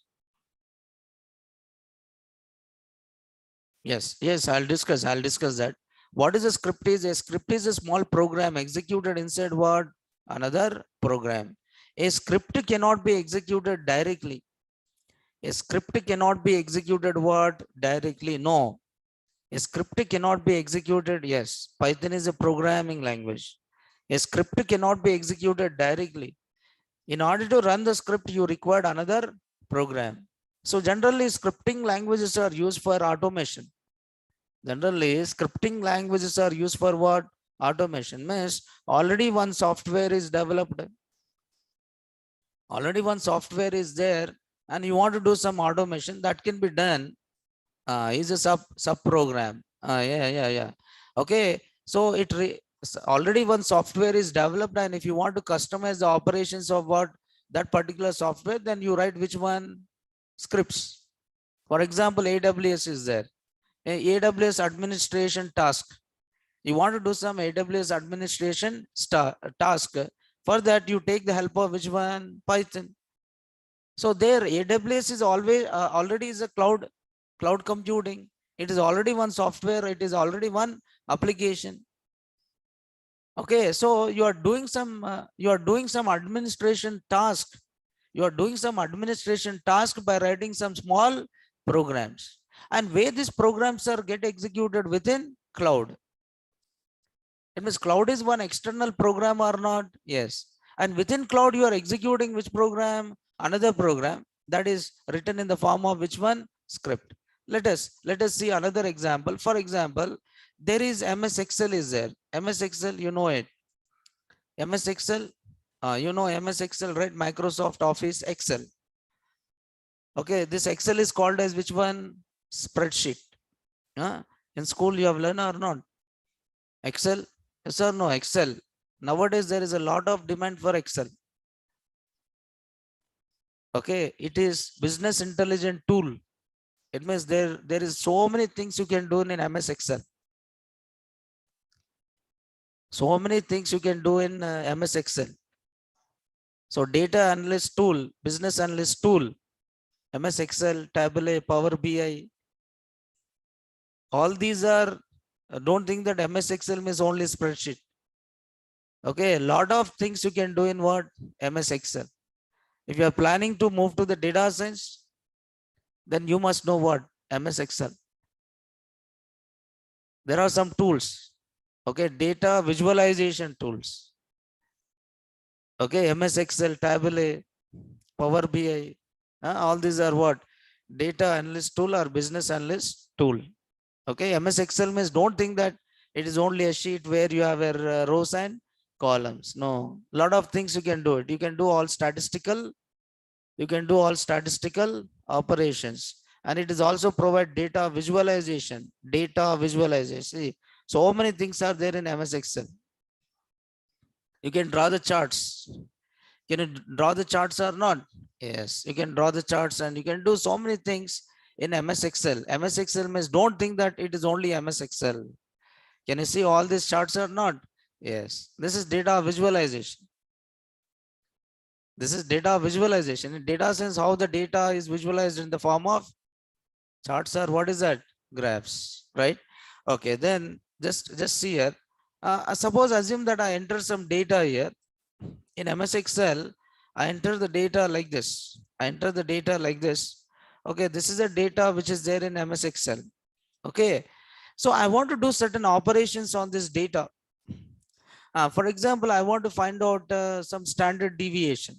Yes, I'll discuss that. What is a script? A script is a small program executed inside what? Another program. A script cannot be executed directly. A script cannot be executed what? Directly. No. A script cannot be executed. Yes. Python is a programming language. A script cannot be executed directly. In order to run the script, you require another program. So generally, scripting languages are used for automation. Generally, scripting languages are used for what? Automation. Means already one software is developed. Already one software is there and you want to do some automation that can be done. Is a sub program. Yeah. Okay. So already one software is developed, and if you want to customize the operations of what? That particular software, then you write which one? Scripts. For example, AWS is there. AWS administration task. You want to do some AWS administration task. For that, you take the help of which one? Python. So there, AWS is always already is a cloud computing. It is already one software. It is already one application. Okay, so you are doing some administration task. You are doing some administration task by writing some small programs, and where these programs are get executed within cloud. It means cloud is one external program or not? Yes. And within cloud, you are executing which program? Another program that is written in the form of which one? Script. Let us see another example. For example, there is MS Excel is there. MS Excel, you know it. MS Excel, you know MS Excel, right? Microsoft Office Excel. Okay, this Excel is called as which one? Spreadsheet. In school you have learned or not? Excel, yes or no? Excel. Nowadays there is a lot of demand for Excel. Okay, it is business intelligent tool. It means there is so many things you can do in MS Excel. So many things you can do in MS Excel. So data analyst tool, business analyst tool, MS Excel, Tableau, Power BI. All these are, don't think that MS Excel means only spreadsheet. Okay, a lot of things you can do in what? MS Excel. If you are planning to move to the data science, then you must know what? MS Excel. There are some tools. Okay, data visualization tools. Okay, MS Excel, Tableau, Power BI. All these are what? Data analyst tool or business analyst tool. Okay, MS Excel means don't think that it is only a sheet where you have a rows and columns. No, a lot of things you can do it. You can do all statistical. You can do all statistical operations, and it is also provide data visualization. Data visualization. See, so many things are there in MS Excel. You can draw the charts. Can you draw the charts or not? Yes, you can draw the charts, and you can do so many things in MS Excel. MS Excel means don't think that it is only MS Excel. Can you see all these charts or not? Yes, this is data visualization. This is data visualization. In data sense, how the data is visualized in the form of charts or what is that? Graphs, right? Okay, then just see here. Suppose assume that I enter some data here in MS Excel. I enter the data like this. I enter the data like this. Okay, this is the data which is there in MS Excel. Okay, so I want to do certain operations on this data. For example, I want to find out some standard deviation.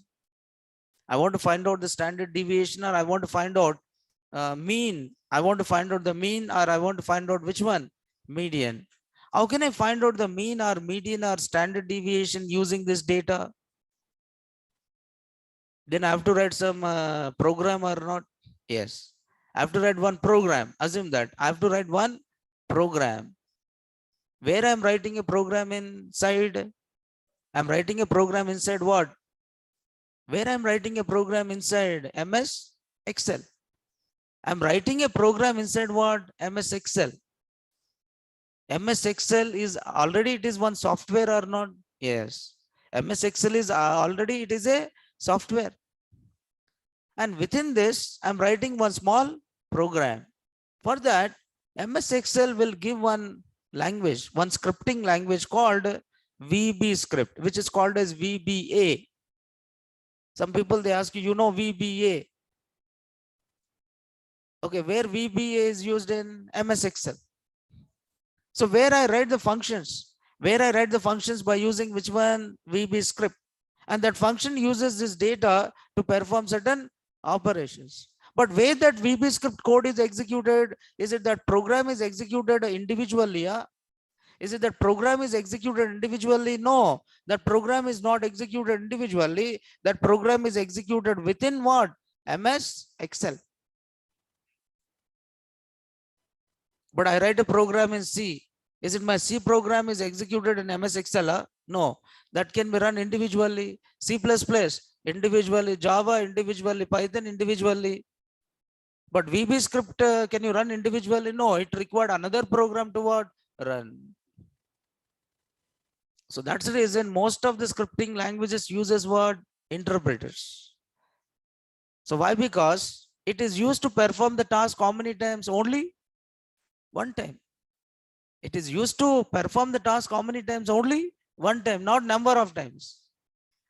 I want to find out the standard deviation, or I want to find out mean. I want to find out the mean, or I want to find out which one? Median. How can I find out the mean or median or standard deviation using this data? Then I have to write some program or not? Yes. I have to write one program. Assume that I have to write one program. Where I'm writing a program inside? I'm writing a program inside what? Where I'm writing a program inside MS Excel. I'm writing a program inside what? MS Excel. MS Excel is already, it is one software or not? Yes. MS Excel is already, it is a software. And within this, I'm writing one small program. For that, MS Excel will give one language, one scripting language called VB script, which is called as VBA. Some people, they ask you, you know VBA. Okay, where VBA is used in MS Excel. So where I write the functions, by using which one? VB script. And that function uses this data to perform certain operations. But where that VB script code is executed, is it that program is executed individually? Is it that program is executed individually? No, that program is not executed individually. That program is executed within what? MS Excel. But I write a program in C. Is it my C program is executed in MS Excel? No, that can be run individually. C++ individually, Java individually, Python individually. But VB script, can you run individually? No, it required another program to what? Run. So that's the reason most of the scripting languages uses what? Interpreters. So why? Because it is used to perform the task how many times? Only one time. It is used to perform the task how many times? Only one time, not number of times.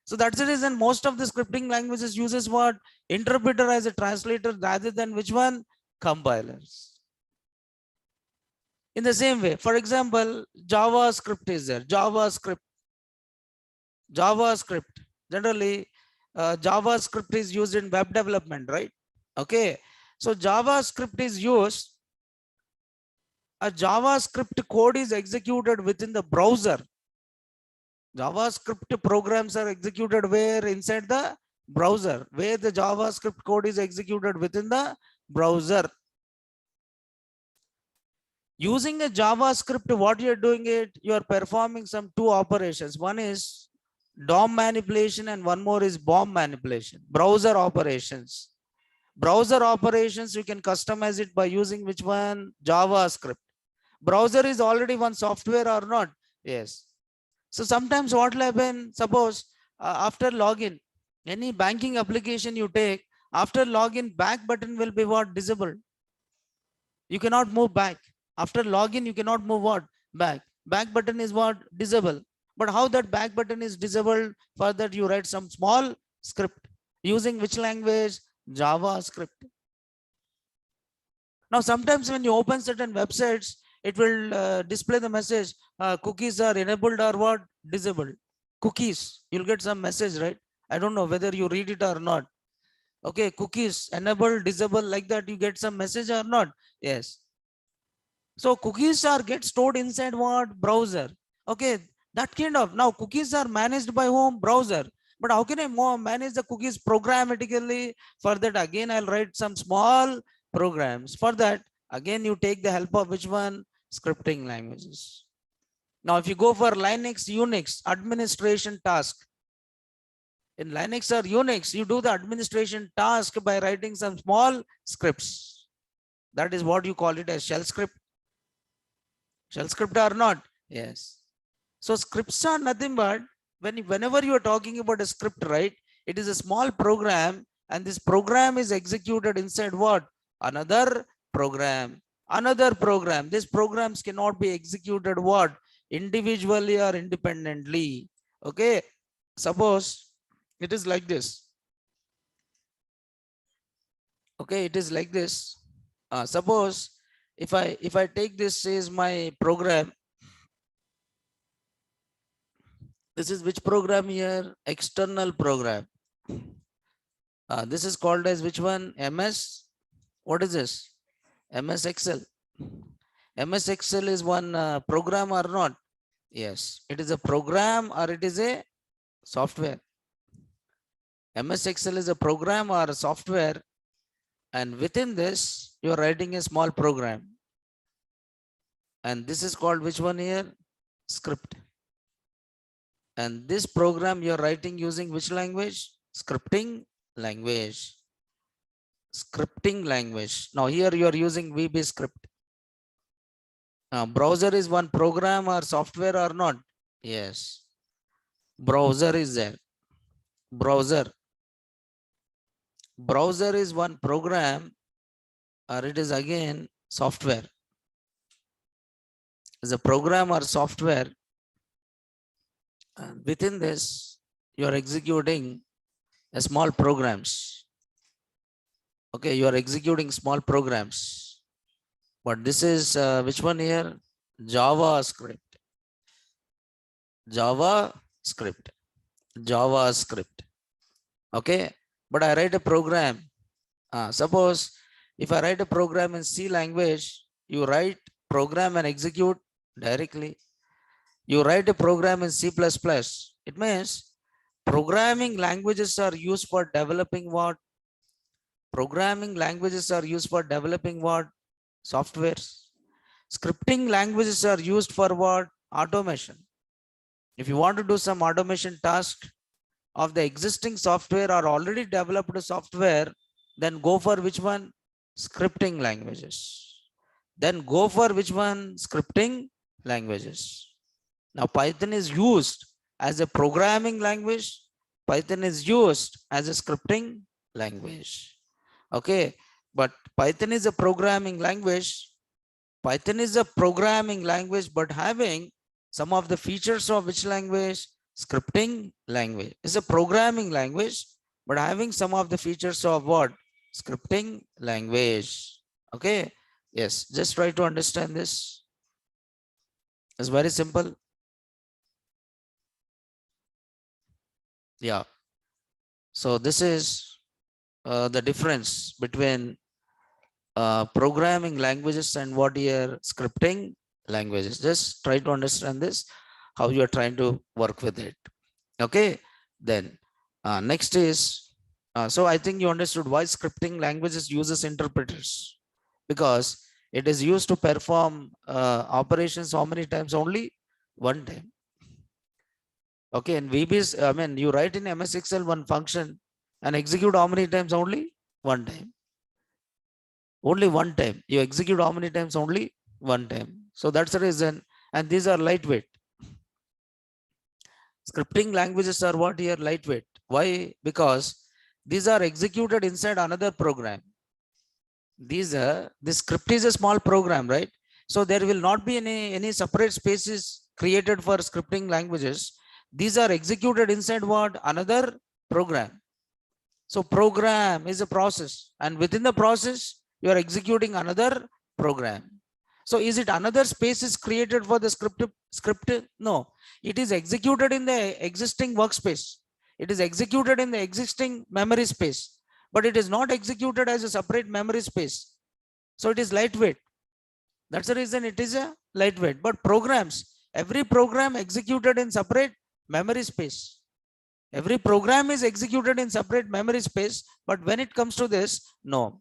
So that's the reason most of the scripting languages uses what? Interpreter as a translator rather than which one? Compilers. In the same way, for example, JavaScript is there. JavaScript. Generally, JavaScript is used in web development, right? Okay. So JavaScript is used. A JavaScript code is executed within the browser. JavaScript programs are executed where? Inside the browser, where the JavaScript code is executed within the browser. Using a JavaScript, what you're doing it, you're performing some two operations. One is DOM manipulation and one more is BOM manipulation. Browser operations. Browser operations, you can customize it by using which one? JavaScript. Browser is already one software or not? Yes. So sometimes what will happen, suppose after login, any banking application you take, after login, back button will be what? Disabled. You cannot move back. After login, you cannot move what? Back. Back button is what? Disabled. But how that back button is disabled? For that you write some small script. Using which language? JavaScript. Now sometimes when you open certain websites, it will display the message, cookies are enabled or what? Disabled. Cookies, you'll get some message, right? I don't know whether you read it or not. Okay, cookies, enable, disable, like that, you get some message or not? Yes. So cookies are get stored inside what? Browser. Okay, that kind of, now cookies are managed by whom? Browser. But how can I manage the cookies programmatically? For that, again, I'll write some small programs. For that, again, you take the help of which one? Scripting languages. Now, if you go for Linux, Unix, administration task. In Linux or Unix, you do the administration task by writing some small scripts. That is what you call it as shell script. Shell script or not? Yes. So scripts are nothing but whenever you are talking about a script, right? It is a small program and this program is executed inside what? Another program. Another program. These programs cannot be executed what? Individually or independently. Okay. Suppose it is like this. Okay, it is like this. Suppose if I take this as my program, this is which program here? External program. This is called as which one? MS. What is this? MS Excel. MS Excel is one program or not? Yes, it is a program or it is a software. MS Excel is a program or a software, and within this you are writing a small program, and this is called which one here? Script. And this program you are writing using which language? Scripting language. Scripting language. Now here you are using VB script. Browser is one program or software or not? Yes. Browser is there. Browser. Browser is one program or it is again software. Is a program or software. And within this, you are executing a small programs. Okay, you are executing small programs. But this is which one here? JavaScript. JavaScript. JavaScript. Okay, but I write a program. Suppose if I write a program in C language, you write program and execute directly. You write a program in C++. It means programming languages are used for developing what? Programming languages are used for developing what? Softwares. Scripting languages are used for what? Automation. If you want to do some automation task of the existing software or already developed software, then go for which one? scripting languages. Then go for which one? Scripting languages. Now Python is used as a programming language. Python is used as a scripting language. Okay, but Python is a programming language. Python is a programming language, but having some of the features of which language? Scripting language. It's a programming language, but having some of the features of what? Scripting language. Okay. Yes, just try to understand this. It's very simple. Yeah. So this is the difference between programming languages and what your scripting languages. Just try to understand this, how you are trying to work with it. Okay. Then next is, so I think you understood why scripting languages uses interpreters, because it is used to perform operations how many times? Only one time. Okay, in VBs, I mean, you write in MS Excel one function and execute how many times? Only one time. Only one time. You execute how many times? Only one time. So that's the reason. And these are lightweight. Scripting languages are what here? Lightweight. Why? Because these are executed inside another program. This script is a small program, right? So there will not be any separate spaces created for scripting languages. These are executed inside what? Another program. So program is a process, and within the process, you are executing another program. So is it another space is created for the script? No, it is executed in the existing workspace. It is executed in the existing memory space, but it is not executed as a separate memory space. So it is lightweight. That's the reason it is a lightweight. But programs, every program executed in separate memory space. Every program is executed in separate memory space, but when it comes to this, no.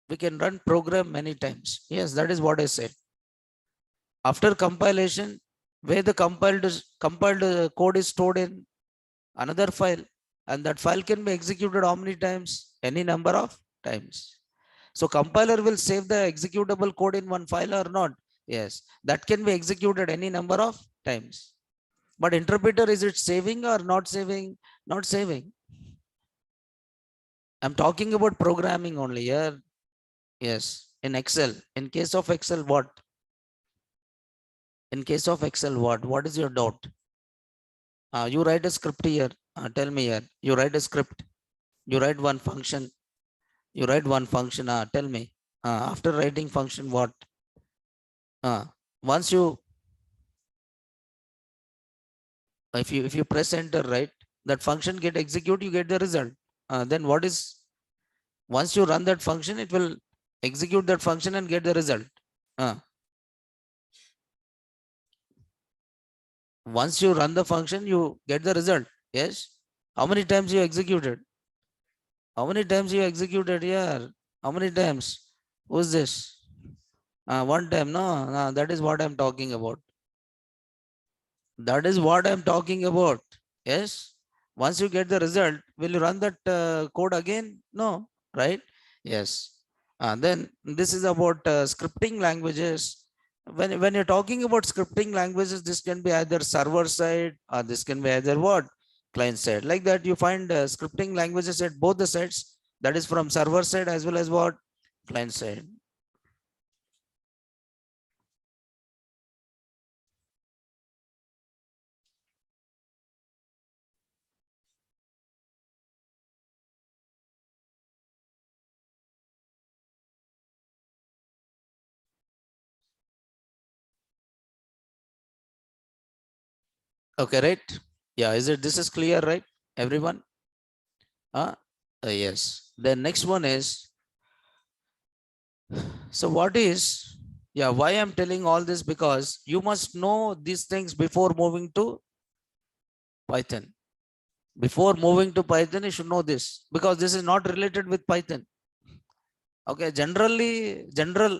We can run program many times. Yes, that is what I said. After compilation, where the compiled code is stored in another file, and that file can be executed how many times? Any number of times. So compiler will save the executable code in one file or not? Yes, that can be executed any number of times. But interpreter, is it saving or not saving? Not saving. I'm talking about programming only here. Yes, in Excel. In case of Excel, what? In case of Excel, what? What is your doubt? You write a script here. Tell me here. You write a script. You write one function. You write one function. Tell me. After writing function, what? Once you, if you press enter, right, that function get execute, you get the result. Then what is? Once you run that function, it will execute that function and get the result. Once you run the function, you get the result. Yes. How many times you executed? How many times you executed here? How many times? Who's this? One time. No, that is what I'm talking about. That is what I'm talking about. Yes. Once you get the result, will you run that code again? No, right? Yes. Then this is about scripting languages. When you're talking about scripting languages, this can be either server side or this can be either what? Client side. Like that, you find scripting languages at both the sides. That is from server side as well as what? Client side. Okay, right? Yeah, this is clear, right? Everyone? Yes. The next one is, so what is, yeah, why I'm telling all this? Because you must know these things before moving to Python. Before moving to Python, you should know this, because this is not related with Python. Okay, general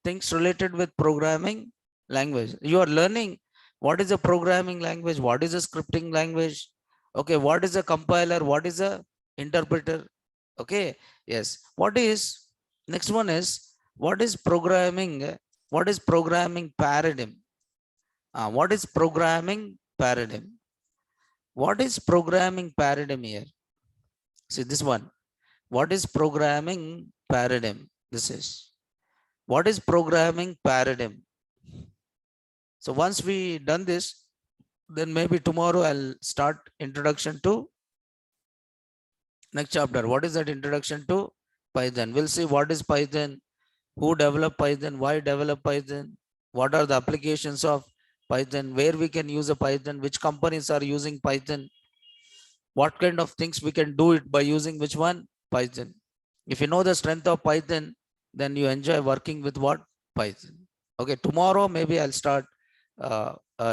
things related with programming language. You are learning what is a programming language, what is a scripting language. Okay, what is a compiler? What is a interpreter? Okay, yes. What is next one is what is programming? What is programming paradigm? What is programming paradigm? What is programming paradigm here? See this one. What is programming paradigm? This is what is programming paradigm? So once we done this, then maybe tomorrow I'll start introduction to next chapter. What is that introduction to Python? We'll see what is Python, who developed Python, why develop Python, what are the applications of Python, where we can use a Python, which companies are using Python, what kind of things we can do it by using which one? Python. If you know the strength of Python, then you enjoy working with what? Python. Okay, tomorrow maybe I'll start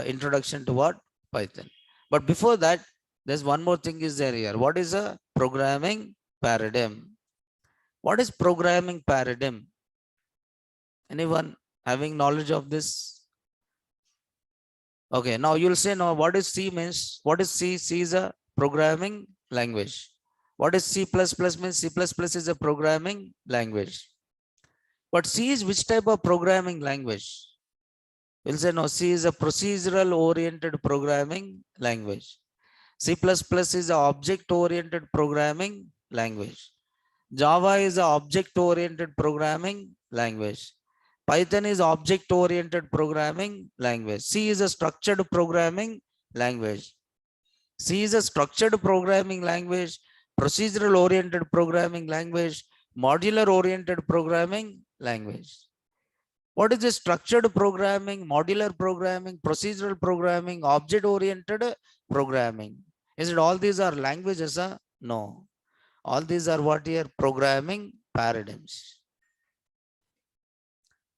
introduction to what? Python. But before that, there's one more thing is there here. What is a programming paradigm? What is programming paradigm? Anyone having knowledge of this? Okay, now you'll say, now what is C means? What is C? C is a programming language. What is C++ means? C++ is a programming language. But C is which type of programming language? We'll say no, C is a procedural oriented programming language. C++ is a object oriented programming language. Java is a object oriented programming language. Python is object oriented programming language. C is a structured programming language. C is a structured programming language, procedural oriented programming language, modular oriented programming language. What is this structured programming, modular programming, procedural programming, object oriented programming? Is it all these are languages? No. All these are what here? Programming paradigms.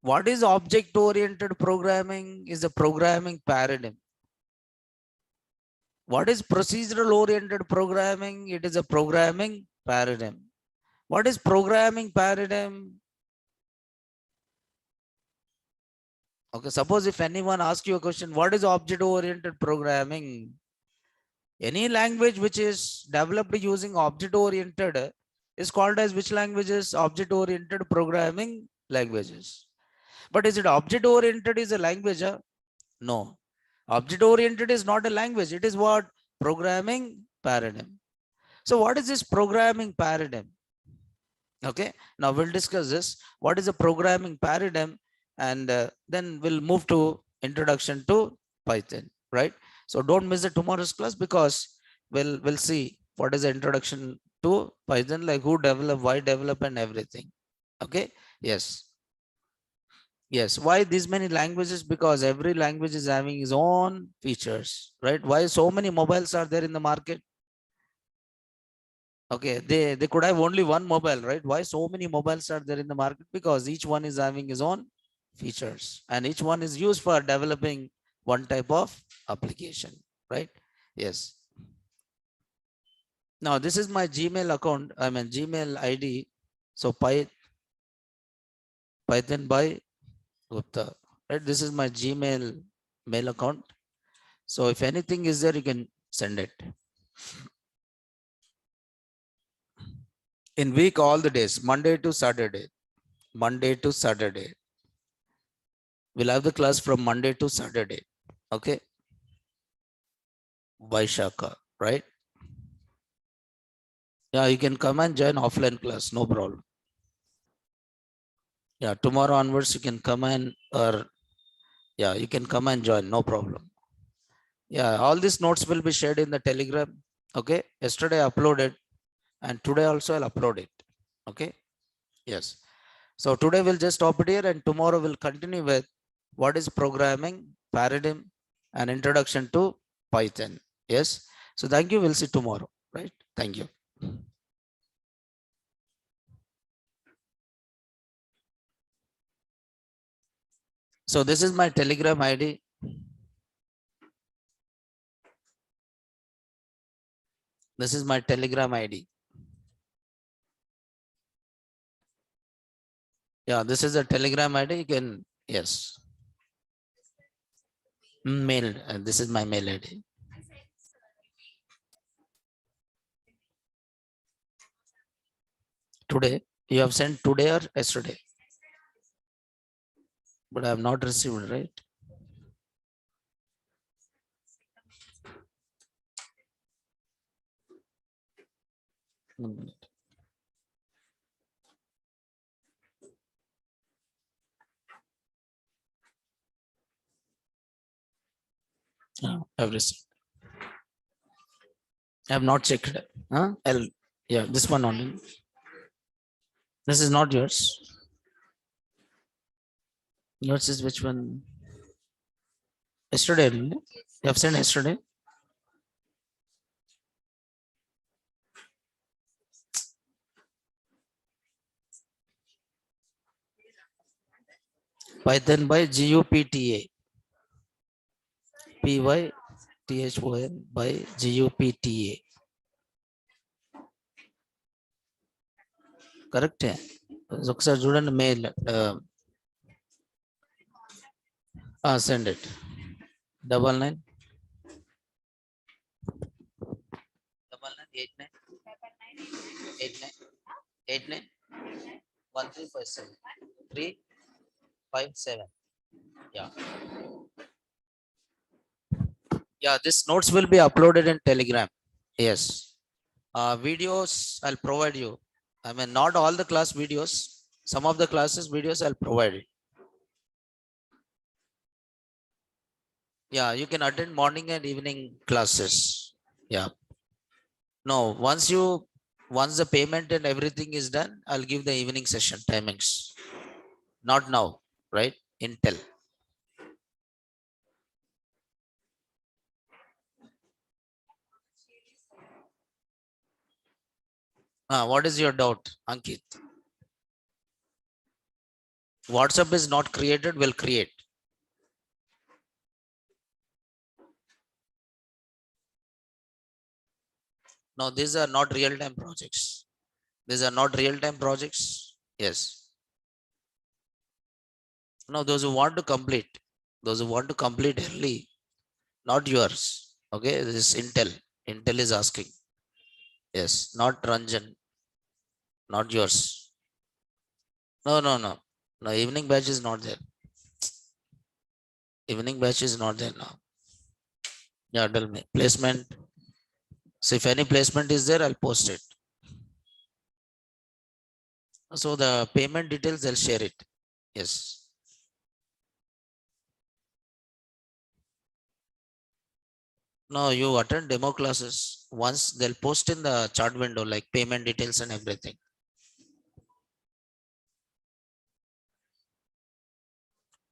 What is object oriented programming? Is a programming paradigm. What is procedural oriented programming? It is a programming paradigm. What is programming paradigm? Okay, suppose if anyone asks you a question, what is object oriented programming? Any language which is developed using object oriented is called as which languages? Object oriented programming languages. But is it object oriented is a language? No. Object oriented is not a language. It is what? Programming paradigm. So what is this programming paradigm? Okay, now we'll discuss this. What is a programming paradigm? And then we'll move to introduction to Python, right? So don't miss the tomorrow's class because we'll see what is the introduction to Python, like who develop, why develop, and everything. Okay, yes. Yes, why these many languages? Because every language is having its own features, right? Why so many mobiles are there in the market? Okay, they could have only one mobile, right? Why so many mobiles are there in the market? Because each one is having its own features and each one is used for developing one type of application, right? Yes. Now this is my Gmail account, I mean Gmail ID. So Python by Gupta, right? This is my Gmail mail account. So if anything is there, you can send it. In week, all the days, Monday to Saturday. Monday to Saturday. We'll have the class from Monday to Saturday. Okay. Vaishaka, right? Yeah, you can come and join offline class, no problem. Yeah, tomorrow onwards you can come and you can come and join, no problem. Yeah, all these notes will be shared in the Telegram. Okay. Yesterday I uploaded and today also I'll upload it. Okay. Yes. So today we'll just stop it here and tomorrow we'll continue with what is programming paradigm and introduction to Python. Yes. So thank you. We'll see tomorrow. Right. Thank you. So this is my Telegram ID. This is my Telegram ID. Yeah, this is a Telegram ID. You can, yes. Mail. This is my mail ID. Today, you have sent today or yesterday? But I have not received, right? One minute. I have received. I have not checked. Huh? Yeah, this one only. This is not yours. Yours is which one? Yesterday, only. You have sent yesterday. Python by GUPTA. PYTHON by GUPTA. Correct? ఒకసారి చూడండి mail send it. 99 89 89 1357 357. Yeah. Yeah, this notes will be uploaded in Telegram. Yes. Videos I'll provide you. I mean, not all the class videos. Some of the classes videos I'll provide it. Yeah, you can attend morning and evening classes. Yeah. No, once the payment and everything is done, I'll give the evening session timings. Not now, right? Intel. What is your doubt, Ankit? WhatsApp is not created, will create. No, these are not real-time projects. These are not real-time projects. Yes. No, those who want to complete, early, not yours. Okay, this is Intel. Intel is asking. Yes, not Ranjan, not yours. No, no, no. No, evening batch is not there. Evening batch is not there now. Yeah, tell me. Placement. So if any placement is there, I'll post it. So the payment details, I'll share it. Yes. No, you attend demo classes. Once they'll post in the chat window, like payment details and everything.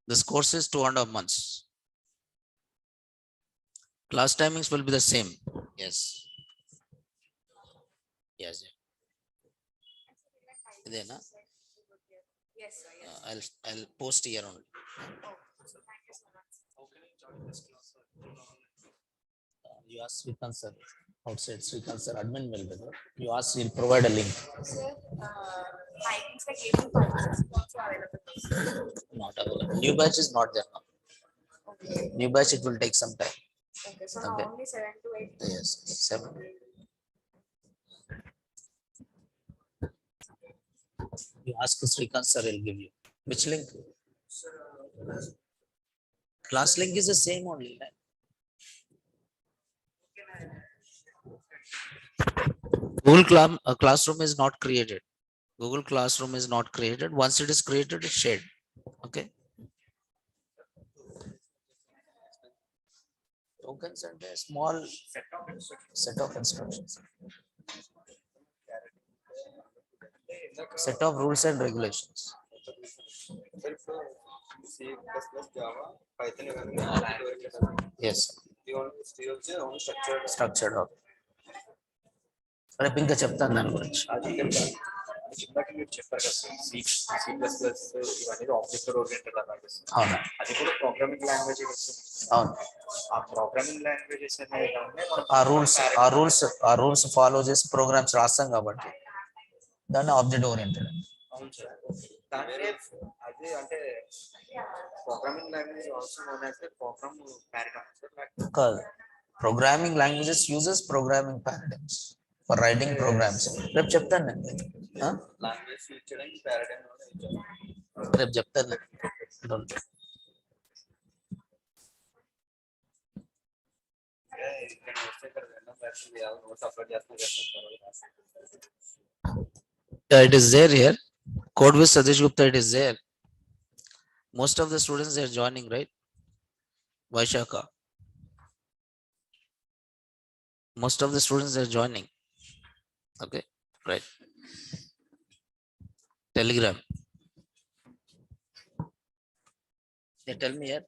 This course is 2.5 months. Class timings will be the same. Yes. Yes. Then, I'll post here only. You ask Srikanth sir outside. Srikanth sir admin will be there. You ask, he'll provide a link. Sir, timings like 8 to 5 also available. Not available. New batch is not there now. Okay. New batch, it will take some time. Okay. So Okay. now only 7 to 8. Yes, 7. You ask Srikanth sir, he'll give you. Which link? Class link is the same only. Right? Google Classroom is not created. Google Classroom is not created. Once it is created, it's shared. Okay. Tokens and a small set of instructions. Set of rules and regulations. C++, Java, Python, Yes. you want to still only structured. Structured up. రేపు ఇంకా చెప్తాను దాని గురించి. ఇందాక మీరు చెప్పారు కదా C++ ఇవన్నీ ఆబ్జెక్ట్ ఓరియంటెడ్ అలాగే అవును. అది కూడా ప్రోగ్రామింగ్ లాంగ్వేజ్. అవును. ఆ ప్రోగ్రామింగ్ లాంగ్వేజెస్ అనేవి ఆ రూల్స్ ఫాలో చేసి ప్రోగ్రామ్స్ రాస్తాం కాబట్టి దాన్ని ఆబ్జెక్ట్ ఓరియంటెడ్. అవును సార్. దాంట్లో అది అంటే programming language also known as program paradigms. కాదు, programming languages uses programming paradigms for writing programs. రేపు చెప్తాను నేను. Huh? లాంగ్వేజ్ ఇచ్చడానికి పారాడైమ్ కూడా ఇచ్చారు. రేపు చెప్తాను. Don't. ఇక్కడ వస్తే ఇక్కడ రెండో ప్లాట్ఫామ్ నోట్స్ అప్లోడ్ చేస్తారు. It is there here. Code with Satish Gupta, it is there. Most of the students they are joining, right? Vaishaka. Most of the students they are joining. Okay, right. Telegram. They tell me here.